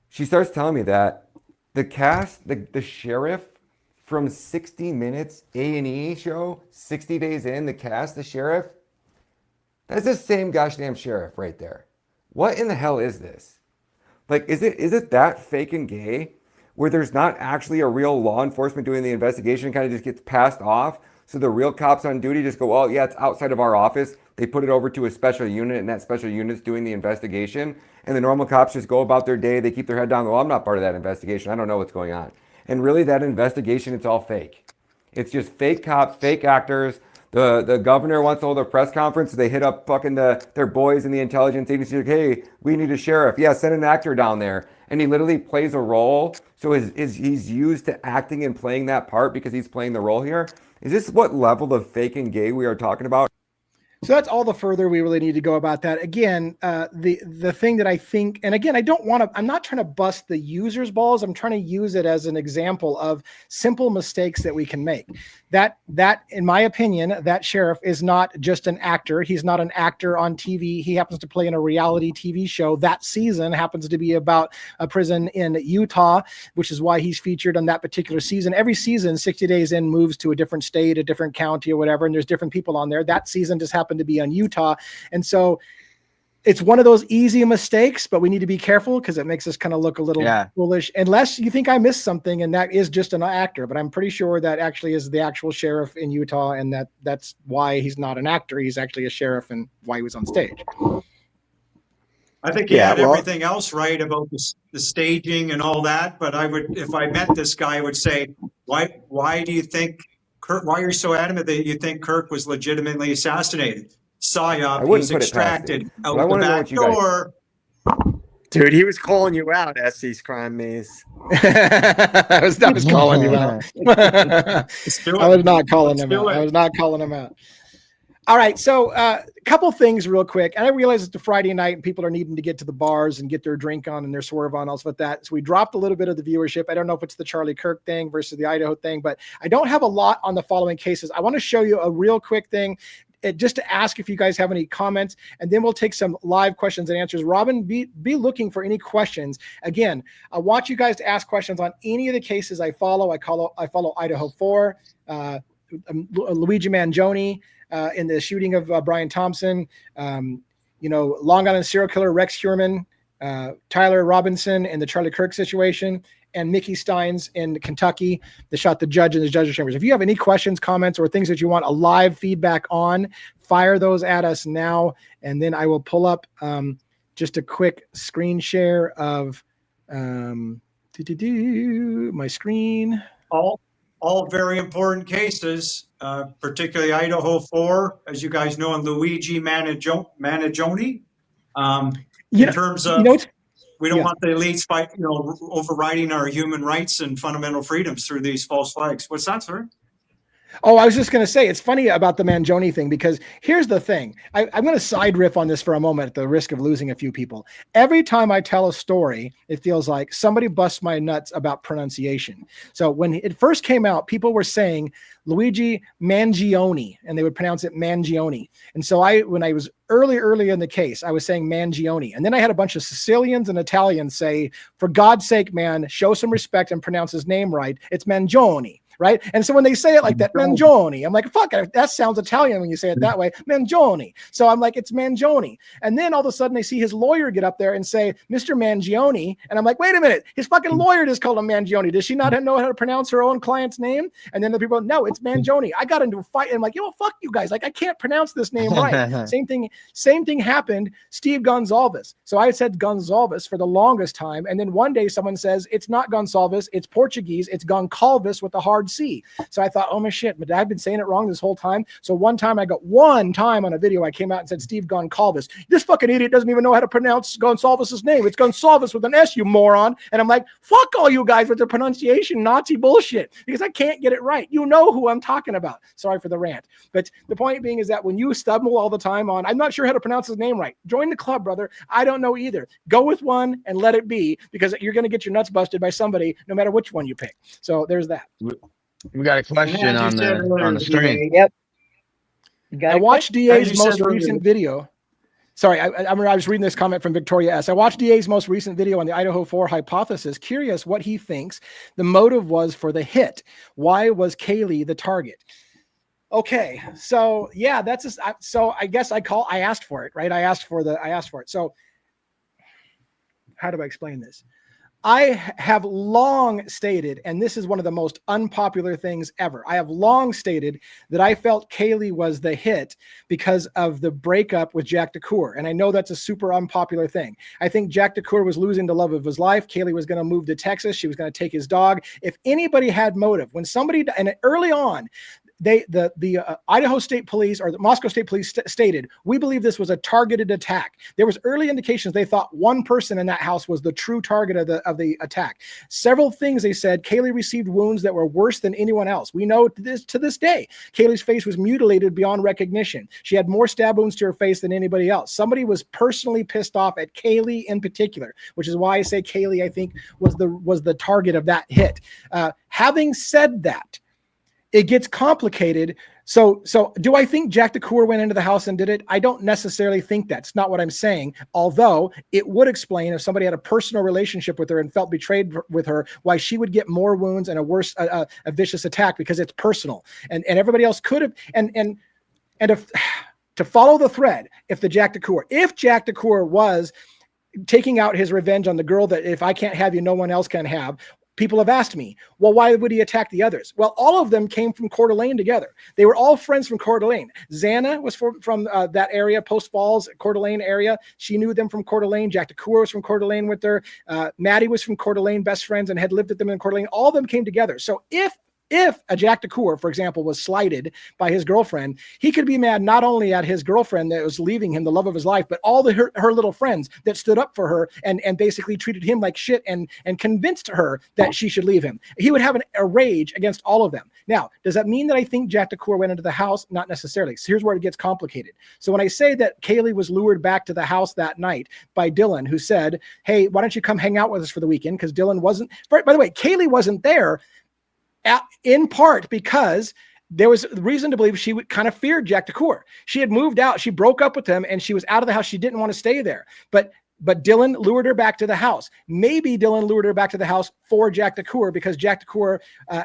she starts telling me that the cast, the sheriff from 60 Minutes A&E show, 60 Days In, the cast, the sheriff, that's the same gosh damn sheriff right there. What in the hell is this? Like, is it that fake and gay where there's not actually a real law enforcement doing the investigation, kind of just gets passed off? So the real cops on duty just go, oh yeah, it's outside of our office. They put it over to a special unit, and that special unit's doing the investigation. And the normal cops just go about their day. They keep their head down. Well, I'm not part of that investigation. I don't know what's going on. And really, that investigation, it's all fake. It's just fake cops, fake actors. The governor wants to hold a press conference. So they hit up fucking their boys in the intelligence agency. Like, hey, we need a sheriff. Yeah, send an actor down there. And he literally plays a role. So he's used to acting and playing that part because he's playing the role here. Is this what level of fake and gay we are talking about?
So that's all the further we really need to go about that. Again, the thing that I think, and again, I'm not trying to bust the user's balls. I'm trying to use it as an example of simple mistakes that we can make. That, in my opinion, that sheriff is not just an actor. He's not an actor on TV. He happens to play in a reality TV show. That season happens to be about a prison in Utah, which is why he's featured on that particular season. Every season, 60 Days In moves to a different state, a different county or whatever, and there's different people on there. That season just happened to be on Utah. And so it's one of those easy mistakes, but we need to be careful because it makes us kind of look a little foolish, unless you think I missed something and that is just an actor. But I'm pretty sure that actually is the actual sheriff in Utah, and that's why he's not an actor. He's actually a sheriff and why he was on stage.
I think he had everything else right about the staging and all that. But if I met this guy, I would say, why do you think Kirk, why are you so adamant that you think Kirk was legitimately assassinated? Psyop, he's extracted out the back door.
Dude, he was calling you out, Essie's Crime Maze.
I was calling you out. I was not calling him out. I was not calling him out. All right, so a couple things real quick. And I realize it's a Friday night and people are needing to get to the bars and get their drink on and their swerve on, also with that. So we dropped a little bit of the viewership. I don't know if it's the Charlie Kirk thing versus the Idaho thing, but I don't have a lot on the following cases. I want to show you a real quick thing. Just to ask if you guys have any comments, and then we'll take some live questions and answers. Robin, be looking for any questions. Again, I want you guys to ask questions on any of the cases I follow. I follow Idaho 4, Luigi Mangione in the shooting of Brian Thompson, Long Island serial killer Rex Heuermann, Tyler Robinson in the Charlie Kirk situation, and Mickey Steins in Kentucky that shot the judge in the judge's chambers. If you have any questions, comments, or things that you want a live feedback on, fire those at us now, and then I will pull up just a quick screen share of my screen.
All very important cases, particularly Idaho 4, as you guys know, and Luigi Mangione. In terms of, we don't want the elites overriding our human rights and fundamental freedoms through these false flags. What's that, sir?
Oh, I was just going to say, it's funny about the Mangione thing, because here's the thing. I'm going to side riff on this for a moment at the risk of losing a few people. Every time I tell a story, it feels like somebody busts my nuts about pronunciation. So when it first came out, people were saying Luigi Mangione, and they would pronounce it Mangione. And so when I was early in the case, I was saying Mangione. And then I had a bunch of Sicilians and Italians say, for God's sake, man, show some respect and pronounce his name right. It's Mangione. Right. And so when they say it like that, Mangione, I'm like, fuck, that sounds Italian when you say it that way. Mangione. So I'm like, it's Mangione. And then all of a sudden I see his lawyer get up there and say, Mr. Mangione. And I'm like, wait a minute, his fucking lawyer just called him Mangione. Does she not know how to pronounce her own client's name? And then the people, no, it's Mangione. I got into a fight and I'm like, fuck you guys. Like, I can't pronounce this name right. Same thing happened. Steve Gonsalves. So I said Gonsalves for the longest time. And then one day someone says, it's not Gonsalves, it's Portuguese. It's Goncalves with a hard C. So I thought, oh my shit, but I've been saying it wrong this whole time. So one time on a video, I came out and said, Steve Goncalves. This fucking idiot doesn't even know how to pronounce Gonsalves' name. It's Gonsalves with an S, you moron. And I'm like, fuck all you guys with the pronunciation Nazi bullshit, because I can't get it right. You know who I'm talking about. Sorry for the rant. But the point being is that when you stumble all the time on, I'm not sure how to pronounce his name right. Join the club, brother. I don't know either. Go with one and let it be, because you're going to get your nuts busted by somebody, no matter which one you pick. So there's that.
We got a question on the screen.
Yep.
I watched DA's most recent video. Sorry, I was reading this comment from Victoria S. I watched DA's most recent video on the Idaho 4 hypothesis. Curious what he thinks the motive was for the hit. Why was Kaylee the target? Okay, so yeah, so I guess I asked for it, right? I asked for it. So how do I explain this? I have long stated, and this is one of the most unpopular things ever. I have long stated that I felt Kaylee was the hit because of the breakup with Jack DeCour. And I know that's a super unpopular thing. I think Jack DeCour was losing the love of his life. Kaylee was going to move to Texas. She was going to take his dog. If anybody had motive, when somebody, and early on, the Idaho State Police or the Moscow State Police stated, we believe this was a targeted attack. There was early indications they thought one person in that house was the true target of the attack. Several things they said. Kaylee received wounds that were worse than anyone else. We know to this day, Kaylee's face was mutilated beyond recognition. She had more stab wounds to her face than anybody else. Somebody was personally pissed off at Kaylee in particular, which is why I say Kaylee, I think, was the target of that hit. Having said that, it gets complicated. So do I think Jack DeCour went into the house and did it? I don't necessarily think that's not what I'm saying. Although it would explain if somebody had a personal relationship with her and felt betrayed with her, why she would get more wounds and a worse, a vicious attack, because it's personal. And everybody else could have, and if to follow the thread, if Jack DeCour was taking out his revenge on the girl that if I can't have you, no one else can have. People have asked me, well, why would he attack the others? Well, all of them came from Coeur d'Alene together. They were all friends from Coeur d'Alene. Xana was from that area, Post Falls, Coeur d'Alene area. She knew them from Coeur d'Alene. Jack DeCour was from Coeur d'Alene with her. Maddie was from Coeur d'Alene, best friends, and had lived with them in Coeur d'Alene. All of them came together. So if a Jack DeCour, for example, was slighted by his girlfriend, he could be mad not only at his girlfriend that was leaving him, the love of his life, but all her little friends that stood up for her and basically treated him like shit and convinced her that she should leave him. He would have a rage against all of them. Now, does that mean that I think Jack DeCour went into the house? Not necessarily. So here's where it gets complicated. So when I say that Kaylee was lured back to the house that night by Dylan, who said, hey, why don't you come hang out with us for the weekend? Because Dylan wasn't, by the way, Kaylee wasn't there in part because there was reason to believe she kind of feared Jack DeCour. She had moved out. She broke up with him and she was out of the house. She didn't want to stay there. But Dylan lured her back to the house. Maybe Dylan lured her back to the house for Jack DeCour because Jack DeCour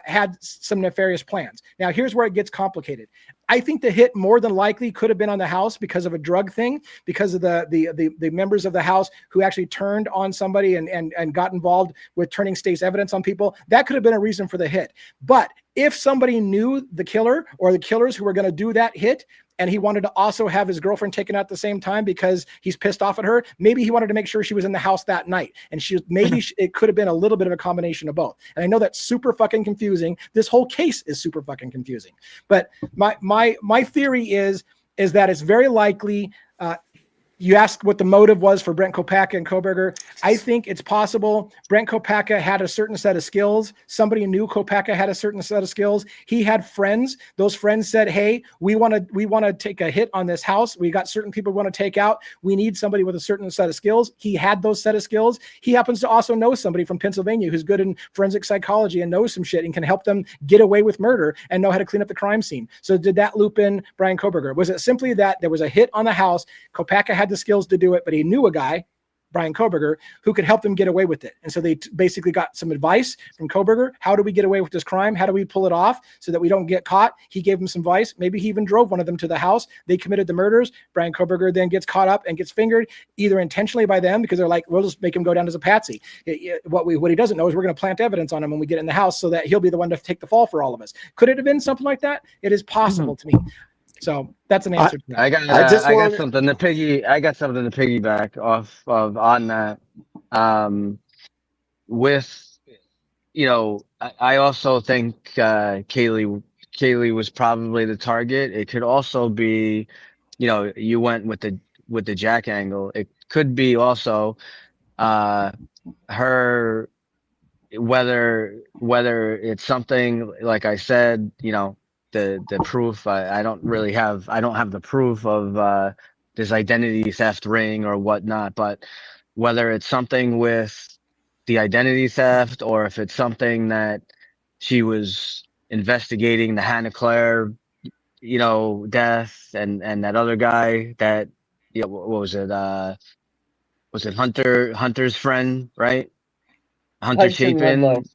had some nefarious plans. Now, here's where it gets complicated. I think the hit more than likely could have been on the house because of a drug thing, because of the members of the house who actually turned on somebody and got involved with turning state's evidence on people. That could have been a reason for the hit. But if somebody knew the killer or the killers who were going to do that hit, and he wanted to also have his girlfriend taken out at the same time because he's pissed off at her, maybe he wanted to make sure she was in the house that night. And it could have been a little bit of a combination of both. And I know that's super fucking confusing. This whole case is super fucking confusing. But my theory is that it's very likely You asked what the motive was for Brent Kopacka and Coberger. I think it's possible Brent Kopacka had a certain set of skills. Somebody knew Kopacka had a certain set of skills. He had friends. Those friends said, hey, we want to take a hit on this house. We got certain people we want to take out. We need somebody with a certain set of skills. He had those set of skills. He happens to also know somebody from Pennsylvania who's good in forensic psychology and knows some shit and can help them get away with murder and know how to clean up the crime scene. So did that loop in Brian Coberger? Was it simply that there was a hit on the house? Kopacka had the skills to do it, but he knew a guy, Brian Coberger, who could help them get away with it. And so they basically got some advice from Coberger. How do we get away with this crime? How do we pull it off so that we don't get caught? He gave them some advice. Maybe he even drove one of them to the house. They committed the murders. Brian Coberger then gets caught up and gets fingered, either intentionally by them because they're like, we'll just make him go down as a patsy. What he doesn't know is we're going to plant evidence on him when we get in the house so that he'll be the one to take the fall for all of us. Could it have been something like that? It is possible to me. So that's an answer to that.
I got something to piggyback off of on that. With, you know, I also think Kaylee was probably the target. It could also be, you know, you went with the Jack angle. It could be also her, whether it's something like I said, you know, the proof. I don't have the proof of this identity theft ring or whatnot, but whether it's something with the identity theft or if it's something that she was investigating the Hannah Claire, you know, death and that other guy that, you know, what was it? Was it Hunter's friend, right? Hunter
Hudson Ludlow.
Chapin.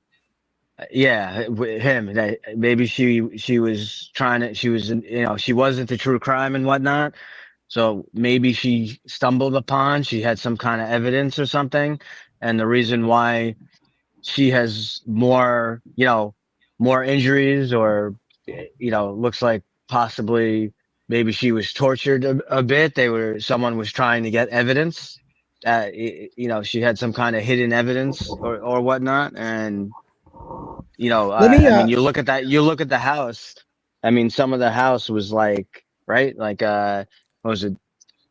Yeah, him. That maybe she was trying to. She was, you know, she was into true crime and whatnot. So maybe she stumbled upon. She had some kind of evidence or something, and the reason why she has more, you know, more injuries, or, you know, looks like possibly maybe she was tortured a bit. Someone was trying to get evidence. You know, she had some kind of hidden evidence or whatnot, and. You know,
Let me,
I mean, you look at the house. I mean, some of the house was like, right? Like, what was it?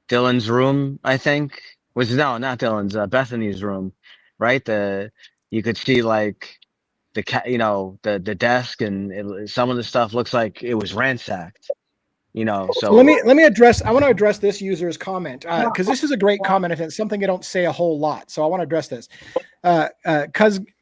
Dylan's room, I think. No, not Dylan's, Bethany's room, right? You could see like you know, the desk and some of the stuff looks like it was ransacked, you know,
So
so.
let me address. I want to address this user's comment because this is a great comment and it's something I don't say a whole lot. So I want to address this.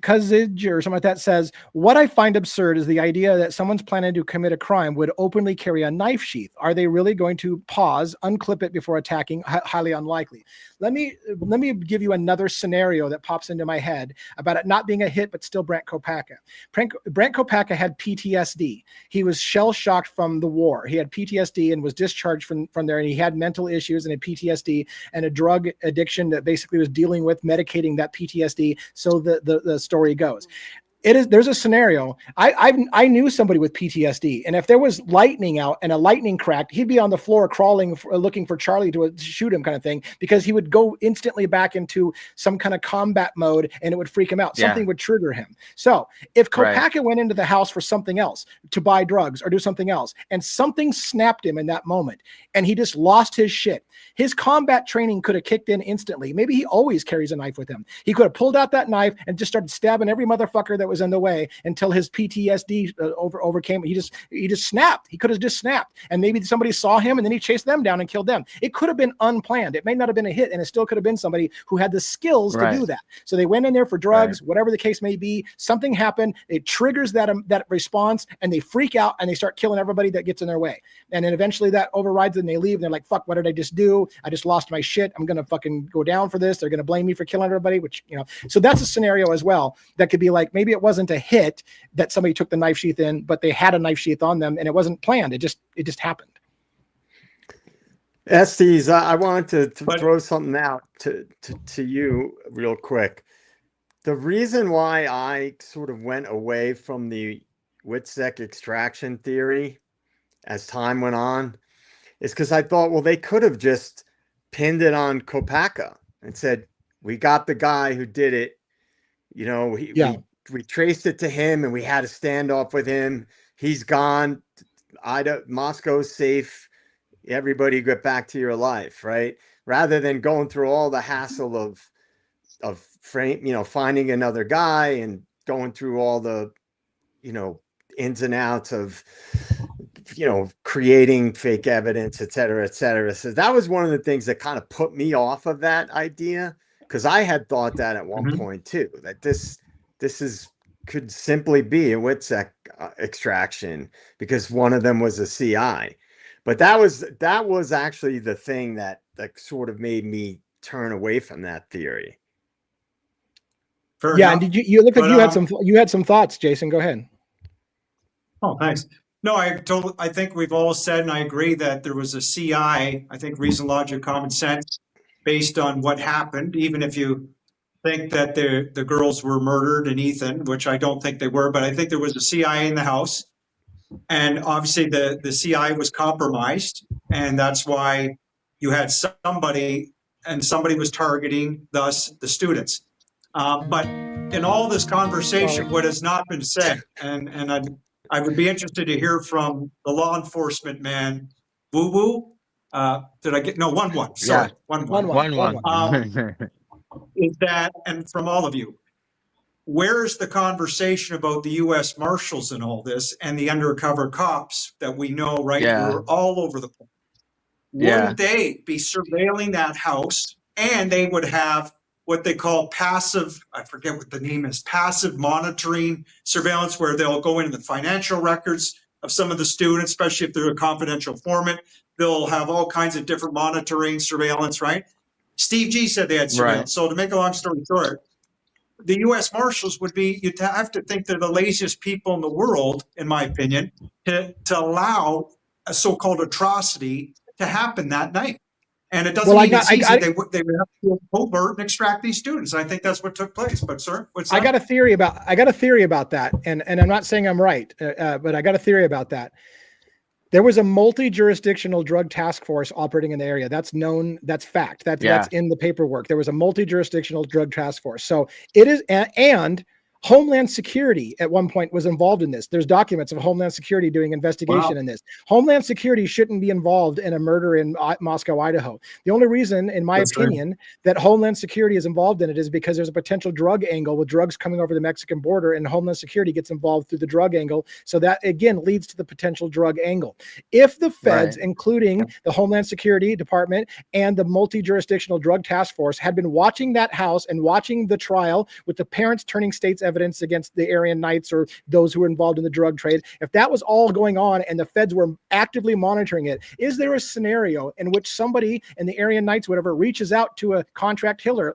Cousage or something like that says, what I find absurd is the idea that someone's planning to commit a crime would openly carry a knife sheath. Are they really going to pause, unclip it before attacking? Highly unlikely. Let me give you another scenario that pops into my head about it not being a hit, but still Brent Kopacka. Brent Kopacka had PTSD. He was shell shocked from the war. He had PTSD and was discharged from there, and he had mental issues and a PTSD and a drug addiction that basically was dealing with medicating that PTSD. So the story goes. There's a scenario. I knew somebody with PTSD, and if there was lightning out and a lightning cracked, he'd be on the floor crawling, looking for Charlie to shoot him, kind of thing, because he would go instantly back into some kind of combat mode, and it would freak him out. Something would trigger him. So if Kopacka went into the house for something else, to buy drugs or do something else, and something snapped him in that moment, and he just lost his shit, his combat training could have kicked in instantly. Maybe he always carries a knife with him. He could have pulled out that knife and just started stabbing every motherfucker that was in the way until his PTSD overcame. He just snapped. He could have just snapped, and maybe somebody saw him and then he chased them down and killed them. It could have been unplanned. It may not have been a hit, and it still could have been somebody who had the skills to do that. So they went in there for drugs, whatever the case may be. Something happened. It triggers that response, and they freak out and they start killing everybody that gets in their way. And then eventually that overrides and they leave. And they're like, "Fuck! What did I just do? I just lost my shit. I'm gonna fucking go down for this. They're gonna blame me for killing everybody." Which, you know, so that's a scenario as well that could be like, maybe it wasn't a hit that somebody took the knife sheath in, but they had a knife sheath on them and it wasn't planned. It just happened.
Estes, I wanted to throw something out to you real quick. The reason why I sort of went away from the Witzek extraction theory as time went on is because I thought, well, they could have just pinned it on Kopacka and said, we got the guy who did it. You know, we traced it to him and we had a standoff with him. He's gone. Moscow's safe. Everybody get back to your life, right? rather than going through all the hassle of finding another guy and going through all the, ins and outs of, creating fake evidence, et cetera, et cetera. So that was one of the things that kind of put me off of that idea, because I had thought that at one point too, that this could simply be a WITSEC extraction because one of them was a CI. But that was actually the thing that sort of made me turn away from that theory.
Fair
Yeah,
enough.
and you look like
But,
you had some thoughts, Jason. Go ahead.
Oh, thanks. No, I think we've all said, and I agree that there was a CI, I think reason, logic, common sense, based on what happened, even if you think that the girls were murdered in Ethan, which I don't think they were, but I think there was a CI in the house. And obviously the CI was compromised, and that's why you had somebody was targeting thus the students. But in all this conversation, what has not been said, and I would be interested to hear from the law enforcement man, Woo Woo. Did I get, no, 1-1, sorry, 1-1. Is that, and from all of you, where's the conversation about the U.S. Marshals and all this and the undercover cops that we know, right?
Yeah.
Who are all over the place.
Yeah.
Wouldn't they be surveilling that house, and they would have what they call passive, I forget what the name is, passive monitoring surveillance, where they'll go into the financial records of some of the students, especially if they're a confidential informant. They'll have all kinds of different monitoring surveillance, right? Steve G said they had surveillance.
Right.
So to make a long story short, the U.S. Marshals would be, you'd have to think they're the laziest people in the world, in my opinion, to allow a so-called atrocity to happen that night. And it doesn't mean it's easy. They would have to go covert and extract these students. I think that's what took place. But sir, what's that?
I got a theory about that, and I'm not saying I'm right, but I got a theory about that. There was a multi-jurisdictional drug task force operating in the area. That's known. That's fact. That's in the paperwork. There was a multi-jurisdictional drug task force. So it is, and Homeland Security at one point was involved in this. There's documents of Homeland Security doing investigation in this. Homeland Security shouldn't be involved in a murder in Moscow, Idaho. The only reason, in my opinion, that Homeland Security is involved in it is because there's a potential drug angle with drugs coming over the Mexican border, and Homeland Security gets involved through the drug angle. So that, again, leads to the potential drug angle. If the feds, including the Homeland Security Department and the multi-jurisdictional drug task force, had been watching that house and watching the trial with the parents turning state's evidence against the Aryan Knights or those who were involved in the drug trade, if that was all going on and the feds were actively monitoring it, is there a scenario in which somebody in the Aryan Knights, whatever, reaches out to a contract killer,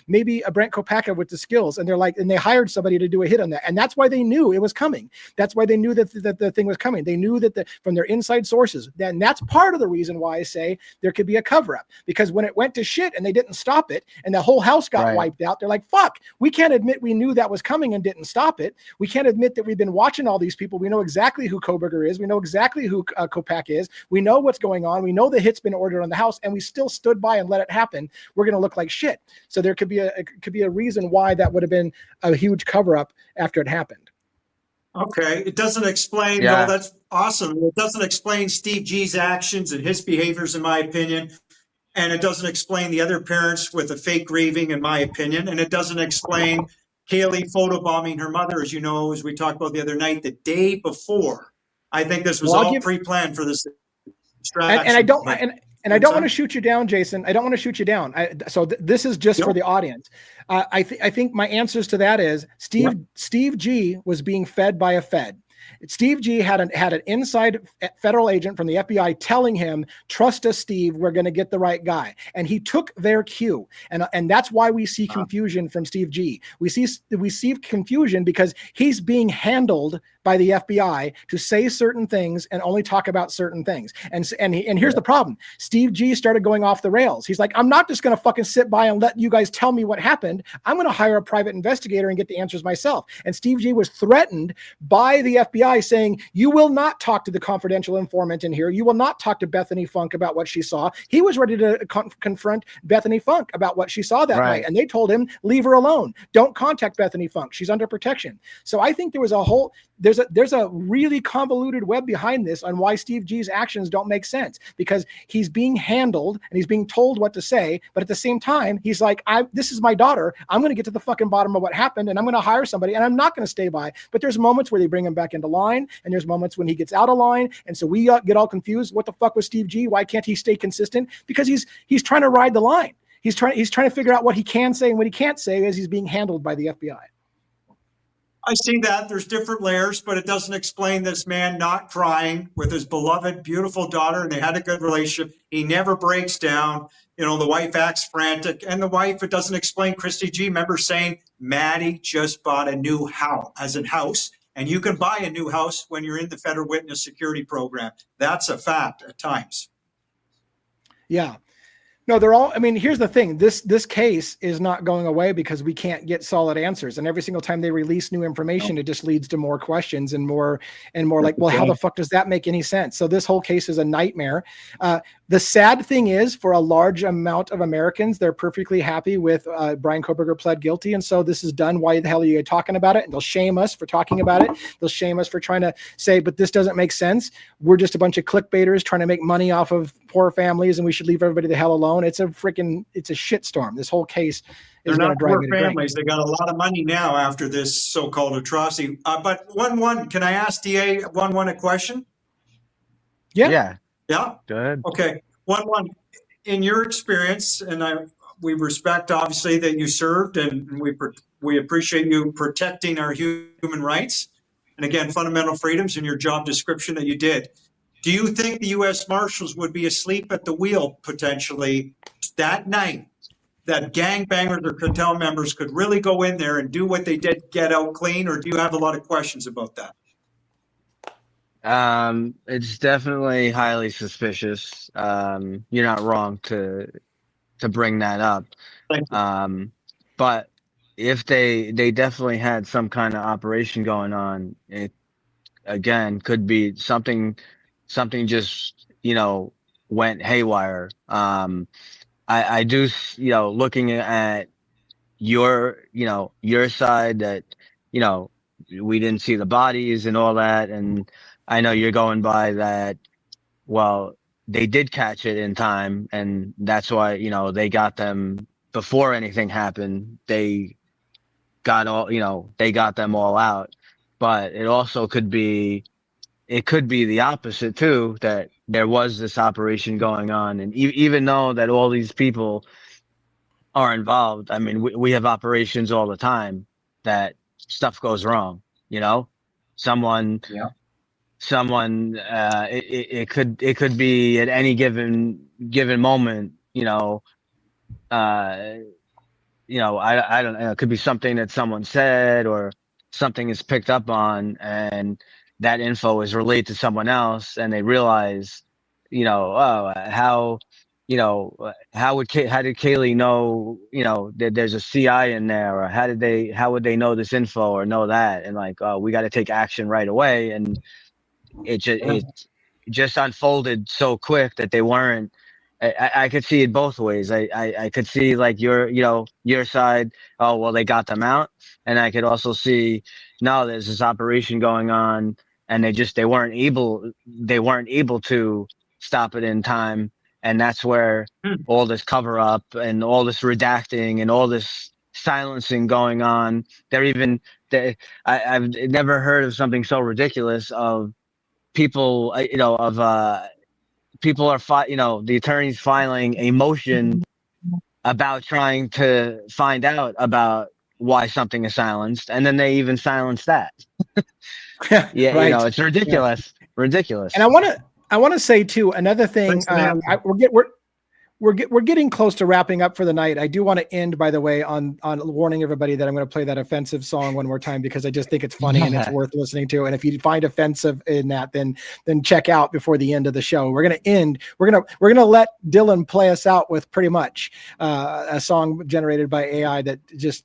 maybe a Brent Kopaka with the skills, and they're like, and they hired somebody to do a hit on that, and that's why they knew it was coming. That's why they knew that the thing was coming. They knew that from their inside sources. Then that's part of the reason why I say there could be a cover-up, because when it went to shit and they didn't stop it, and the whole house got wiped out, they're like, fuck, we can't admit we knew that was coming and didn't stop it. We can't admit that we've been watching all these people. We know exactly who Coberger is. We know exactly who Kopaka is. We know what's going on. We know the hit's been ordered on the house, and we still stood by and let it happen. We're going to look like shit. So there could be a reason why that would have been a huge cover up after it happened.
Okay, it doesn't explain. No, that's awesome. It doesn't explain Steve G's actions and his behaviors, in my opinion. And it doesn't explain the other parents with a fake grieving, in my opinion. And it doesn't explain Kaylee photobombing her mother, as you know, as we talked about the other night, the day before. I think this was all pre-planned for this extraction.
And I don't want to shoot you down, Jason. I don't want to shoot you down. So this is just for the audience. I think my answers to that is Steve G was being fed by a Fed. Steve G had an inside federal agent from the FBI telling him, trust us, Steve, we're going to get the right guy. And he took their cue. And that's why we see confusion from Steve G. We see confusion because he's being handled by the FBI to say certain things and only talk about certain things. And here's the problem. Steve G started going off the rails. He's like, I'm not just going to fucking sit by and let you guys tell me what happened. I'm going to hire a private investigator and get the answers myself. And Steve G was threatened by the FBI saying, you will not talk to the confidential informant in here. You will not talk to Bethany Funk about what she saw. He was ready to confront Bethany Funk about what she saw that night. And they told him, leave her alone. Don't contact Bethany Funk. She's under protection. So I think there was there's a really convoluted web behind this on why Steve G's actions don't make sense, because he's being handled and he's being told what to say, but at the same time he's like, this is my daughter, I'm going to get to the fucking bottom of what happened, and I'm going to hire somebody, and I'm not going to stay by. But there's moments where they bring him back into line, and there's moments when he gets out of line, and so we get all confused. What the fuck was Steve G? Why can't he stay consistent? Because he's trying to ride the line. He's trying to figure out what he can say and what he can't say as he's being handled by the FBI.
I see that there's different layers, but it doesn't explain this man not crying with his beloved, beautiful daughter, and they had a good relationship. He never breaks down. You know, the wife acts frantic, and the wife, it doesn't explain. Christy G, remember saying, Maddie just bought a new house, and you can buy a new house when you're in the federal witness security program. That's a fact at times.
Yeah. No, they're all, I mean, here's the thing. This case is not going away because we can't get solid answers. And every single time they release new information, it just leads to more questions and more like, well, how the fuck does that make any sense? So this whole case is a nightmare. The sad thing is, for a large amount of Americans, they're perfectly happy with Brian Coberger pled guilty. And so this is done. Why the hell are you talking about it? And they'll shame us for talking about it. They'll shame us for trying to say, but this doesn't make sense. We're just a bunch of clickbaiters trying to make money off of poor families, and we should leave everybody the hell alone. It's a shitstorm. This whole case is going to drive me to
families. They got a lot of money now after this so-called atrocity. But one, can I ask DA one a question?
Yeah.
Yeah.
Go ahead.
Okay. One. In your experience, and we respect obviously that you served, and we appreciate you protecting our human rights, and again, fundamental freedoms in your job description that you did. Do you think the U.S. Marshals would be asleep at the wheel potentially that night, that gangbangers or cartel members could really go in there and do what they did, get out clean, or do you have a lot of questions about that?
It's definitely highly suspicious. You're not wrong to bring that up. But if they definitely had some kind of operation going on, it again could be something just, went haywire. I do, looking at your side that, we didn't see the bodies and all that. And I know you're going by that. Well, they did catch it in time, and that's why, they got them before anything happened. They got them all out. But it also could be the opposite too, that there was this operation going on. And even though that all these people are involved, I mean, we have operations all the time that stuff goes wrong, someone, it could be at any given moment, I don't know, it could be something that someone said or something is picked up on, and that info is relayed to someone else, and they realize, how did Kaylee know, that there's a CI in there, or how would they know this info or know that? And like, we got to take action right away. And it just unfolded so quick that they weren't. I could see it both ways. I could see like your side. Oh, well, they got them out. And I could also see, no, there's this operation going on, and they weren't able to stop it in time. And that's where all this cover up and all this redacting and all this silencing going on. I've never heard of something so ridiculous of people, people are the attorneys filing a motion about trying to find out about why something is silenced, and then they even silence that. Yeah,
right.
It's ridiculous.
Yeah.
Ridiculous.
And I want to say too, another thing. We're getting close to wrapping up for the night. I do want to end, by the way, on warning everybody that I'm going to play that offensive song one more time, because I just think it's funny and it's worth listening to. And if you find offensive in that, then check out before the end of the show. We're going to end. We're going to let Dylan play us out with pretty much a song generated by AI that just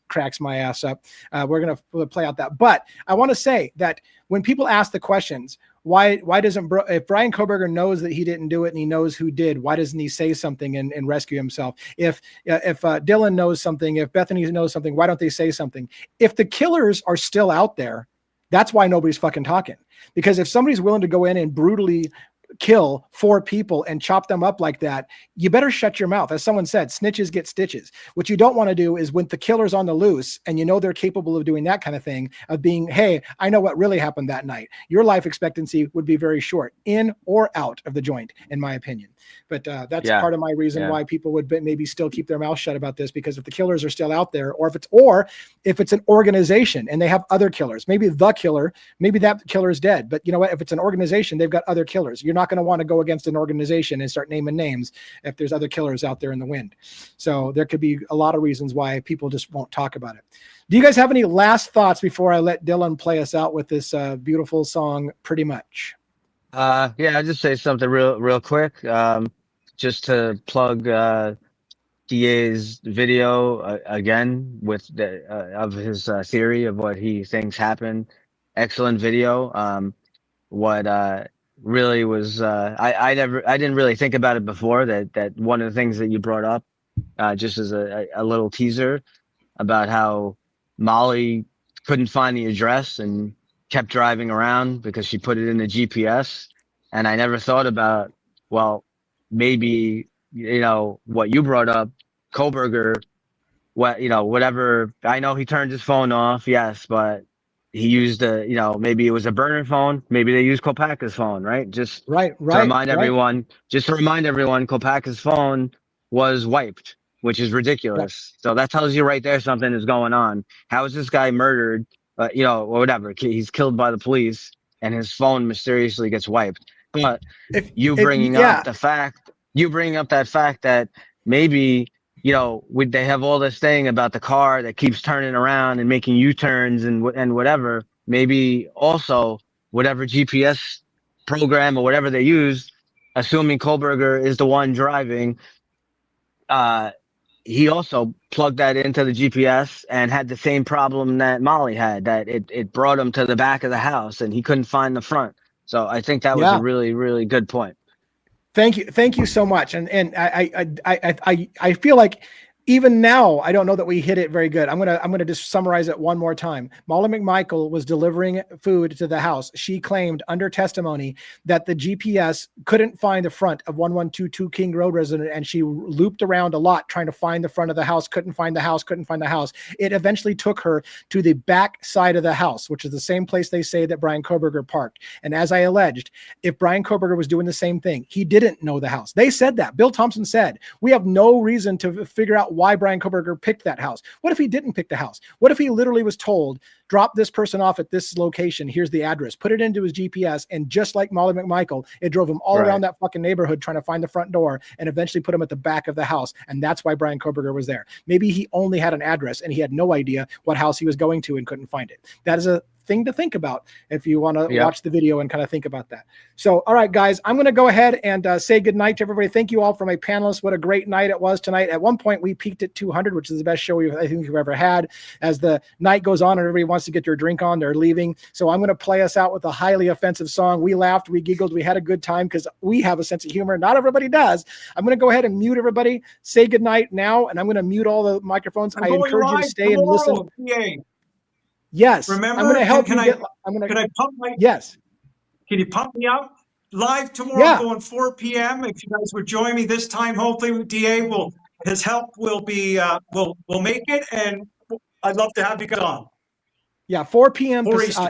cracks my ass up. We're going to play out that. But I want to say that when people ask the questions, why doesn't if Brian Coberger knows that he didn't do it and he knows who did, why doesn't he say something and rescue himself? If Dylan knows something, if Bethany knows something, why don't they say something? If the killers are still out there, That's why nobody's fucking talking. Because if somebody's willing to go in and brutally kill 4 people and chop them up like that, you better shut your mouth. As someone said, snitches get stitches. What you don't want to do is when the killer's on the loose and you know they're capable of doing that kind of thing, of being, hey, I know what really happened that night. Your life expectancy would be very short, in or out of the joint, in my opinion. But that's part of my reason why people would maybe still keep their mouth shut about this, because if the killers are still out there, or if it's an organization and they have other killers, maybe the killer, maybe that killer is dead. But you know what? If it's an organization, they've got other killers. You're not going to want to go against an organization and start naming names if there's other killers out there in the wind. So there could be a lot of reasons why people just won't talk about it. Do you guys have any last thoughts before I let Dylan play us out with this beautiful song, Pretty Much?
I'll just say something real quick. Just to plug DA's video again with of his theory of what he thinks happened. Excellent video. What really was I didn't really think about it before, that one of the things that you brought up just as a little teaser about how Molly couldn't find the address and kept driving around because she put it in the GPS. And I never thought about, well, maybe, what you brought up, Coberger, whatever. I know he turned his phone off, yes, but he used maybe it was a burner phone. Maybe they used Kopaka's phone, right? Just to remind everyone, Kopaka's phone was wiped, which is ridiculous. So that tells you right there something is going on. How is this guy murdered? Or whatever. He's killed by the police and his phone mysteriously gets wiped. But bringing up that fact that maybe, they have all this thing about the car that keeps turning around and making U-turns and whatever. Maybe also whatever GPS program or whatever they use, assuming Kohlberger is the one driving, he also plugged that into the GPS and had the same problem that Molly had, that it brought him to the back of the house and he couldn't find the front. So I think that was a really, really good point.
Thank you so much. And I feel like even now, I don't know that we hit it very good. I'm gonna just summarize it one more time. Molly McMichael was delivering food to the house. She claimed under testimony that the GPS couldn't find the front of 1122 King Road resident, and she looped around a lot trying to find the front of the house, couldn't find the house. It eventually took her to the back side of the house, which is the same place they say that Brian Koberger parked. And as I alleged, if Brian Koberger was doing the same thing, he didn't know the house. They said that. Bill Thompson said, we have no reason to figure out why Brian Koberger picked that house. What if he didn't pick the house? What if he literally was told, drop this person off at this location, here's the address, put it into his GPS, and just like Molly McMichael, it drove him all around that fucking neighborhood trying to find the front door and eventually put him at the back of the house. And that's why Brian Koberger was there. Maybe he only had an address and he had no idea what house he was going to and couldn't find it. That is a thing to think about if you want to watch the video and kind of think about that. So, all right, guys, I'm going to go ahead and say good night to everybody. Thank you all for my panelists. What a great night it was tonight. At one point, we peaked at 200, which is the best show I think we've ever had. As the night goes on and everybody wants to get their drink on, they're leaving. So I'm going to play us out with a highly offensive song. We laughed, we giggled, we had a good time because we have a sense of humor. Not everybody does. I'm going to go ahead and mute everybody. Say good night now, and I'm going to mute all the microphones. I encourage you to stay and listen. Yes.
Remember,
I'm going to help
can
you
can I pump my
Yes.
Can you pump me up? Live tomorrow going 4 p.m. If you guys would join me this time, hopefully DA his help will be will make it, and I'd love to have you guys on.
Yeah, 4 p.m.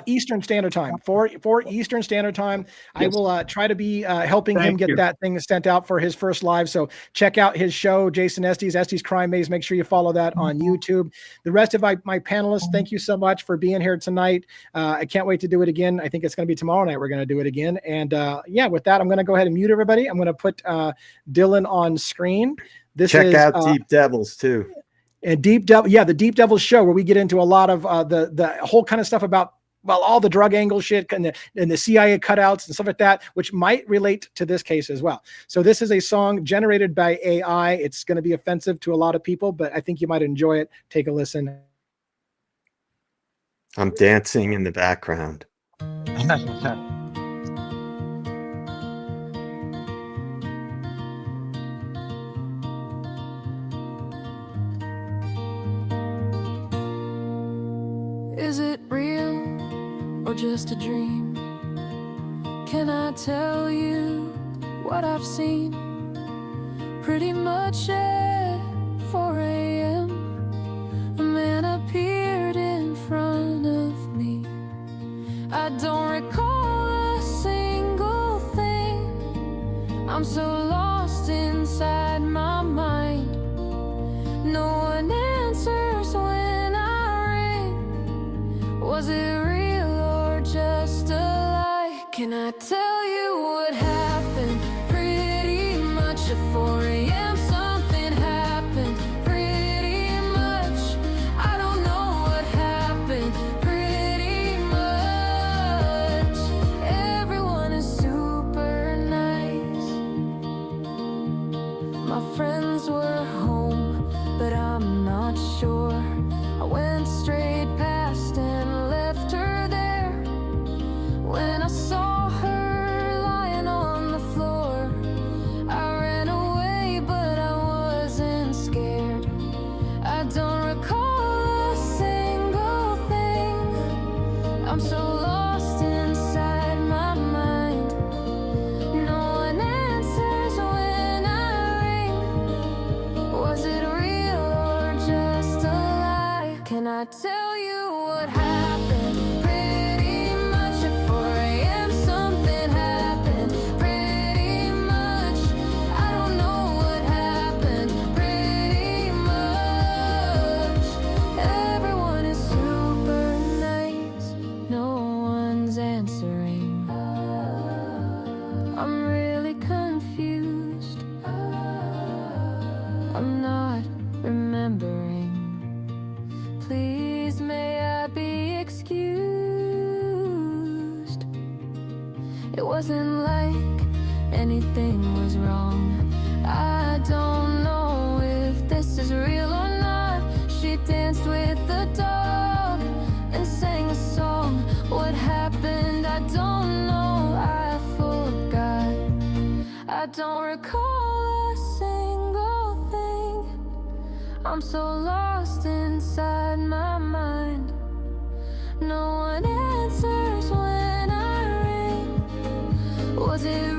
Eastern Standard Time. 4 Eastern Standard Time. Yes. I will try to be helping him get that thing sent out for his first live. So check out his show, Jason Estes Crime Maze. Make sure you follow that on YouTube. The rest of my panelists, thank you so much for being here tonight. I can't wait to do it again. I think it's going to be tomorrow night. We're going to do it again. And with that, I'm going to go ahead and mute everybody. I'm going to put Dylan on screen.
Check out Deep Devils too.
And the Deep Devils show, where we get into a lot of the whole kind of stuff about all the drug angle shit and the CIA cutouts and stuff like that, which might relate to this case as well. So this is a song generated by AI. It's going to be offensive to a lot of people, but I think you might enjoy it. Take a listen.
I'm dancing in the background.
Is it real or just a dream? Can I tell you what I've seen? Pretty much at 4 a.m. a man appeared in front of me. I don't recall a single thing. I'm so lost inside my mind. No one answers when I ring. Was it real or just a lie? Can I tell you what happened? Pretty much at 4 a.m. something happened. Pretty much, I don't know what happened. Pretty much, everyone is super nice. My friends were home, but I'm not sure. I went straight past and left her there. When I saw her lying on the floor, I ran away, but I wasn't scared. I don't recall a single thing. I'm so lost inside my mind. No one answers when I ring. Was it real or just a lie? Can I tell you what happened? Pretty much at 4 a.m. something happened. Pretty much, I don't know what happened. Pretty much, everyone is super nice. No one's answering. I'm really confused. I'm not remembering. Please may I be excused. It wasn't like anything was wrong. I don't know if this is real or not. She danced with the dog and sang a song. What happened? I don't know. I forgot. I don't recall a single thing. I'm so lost inside my mind. No one answers when I ring. Was it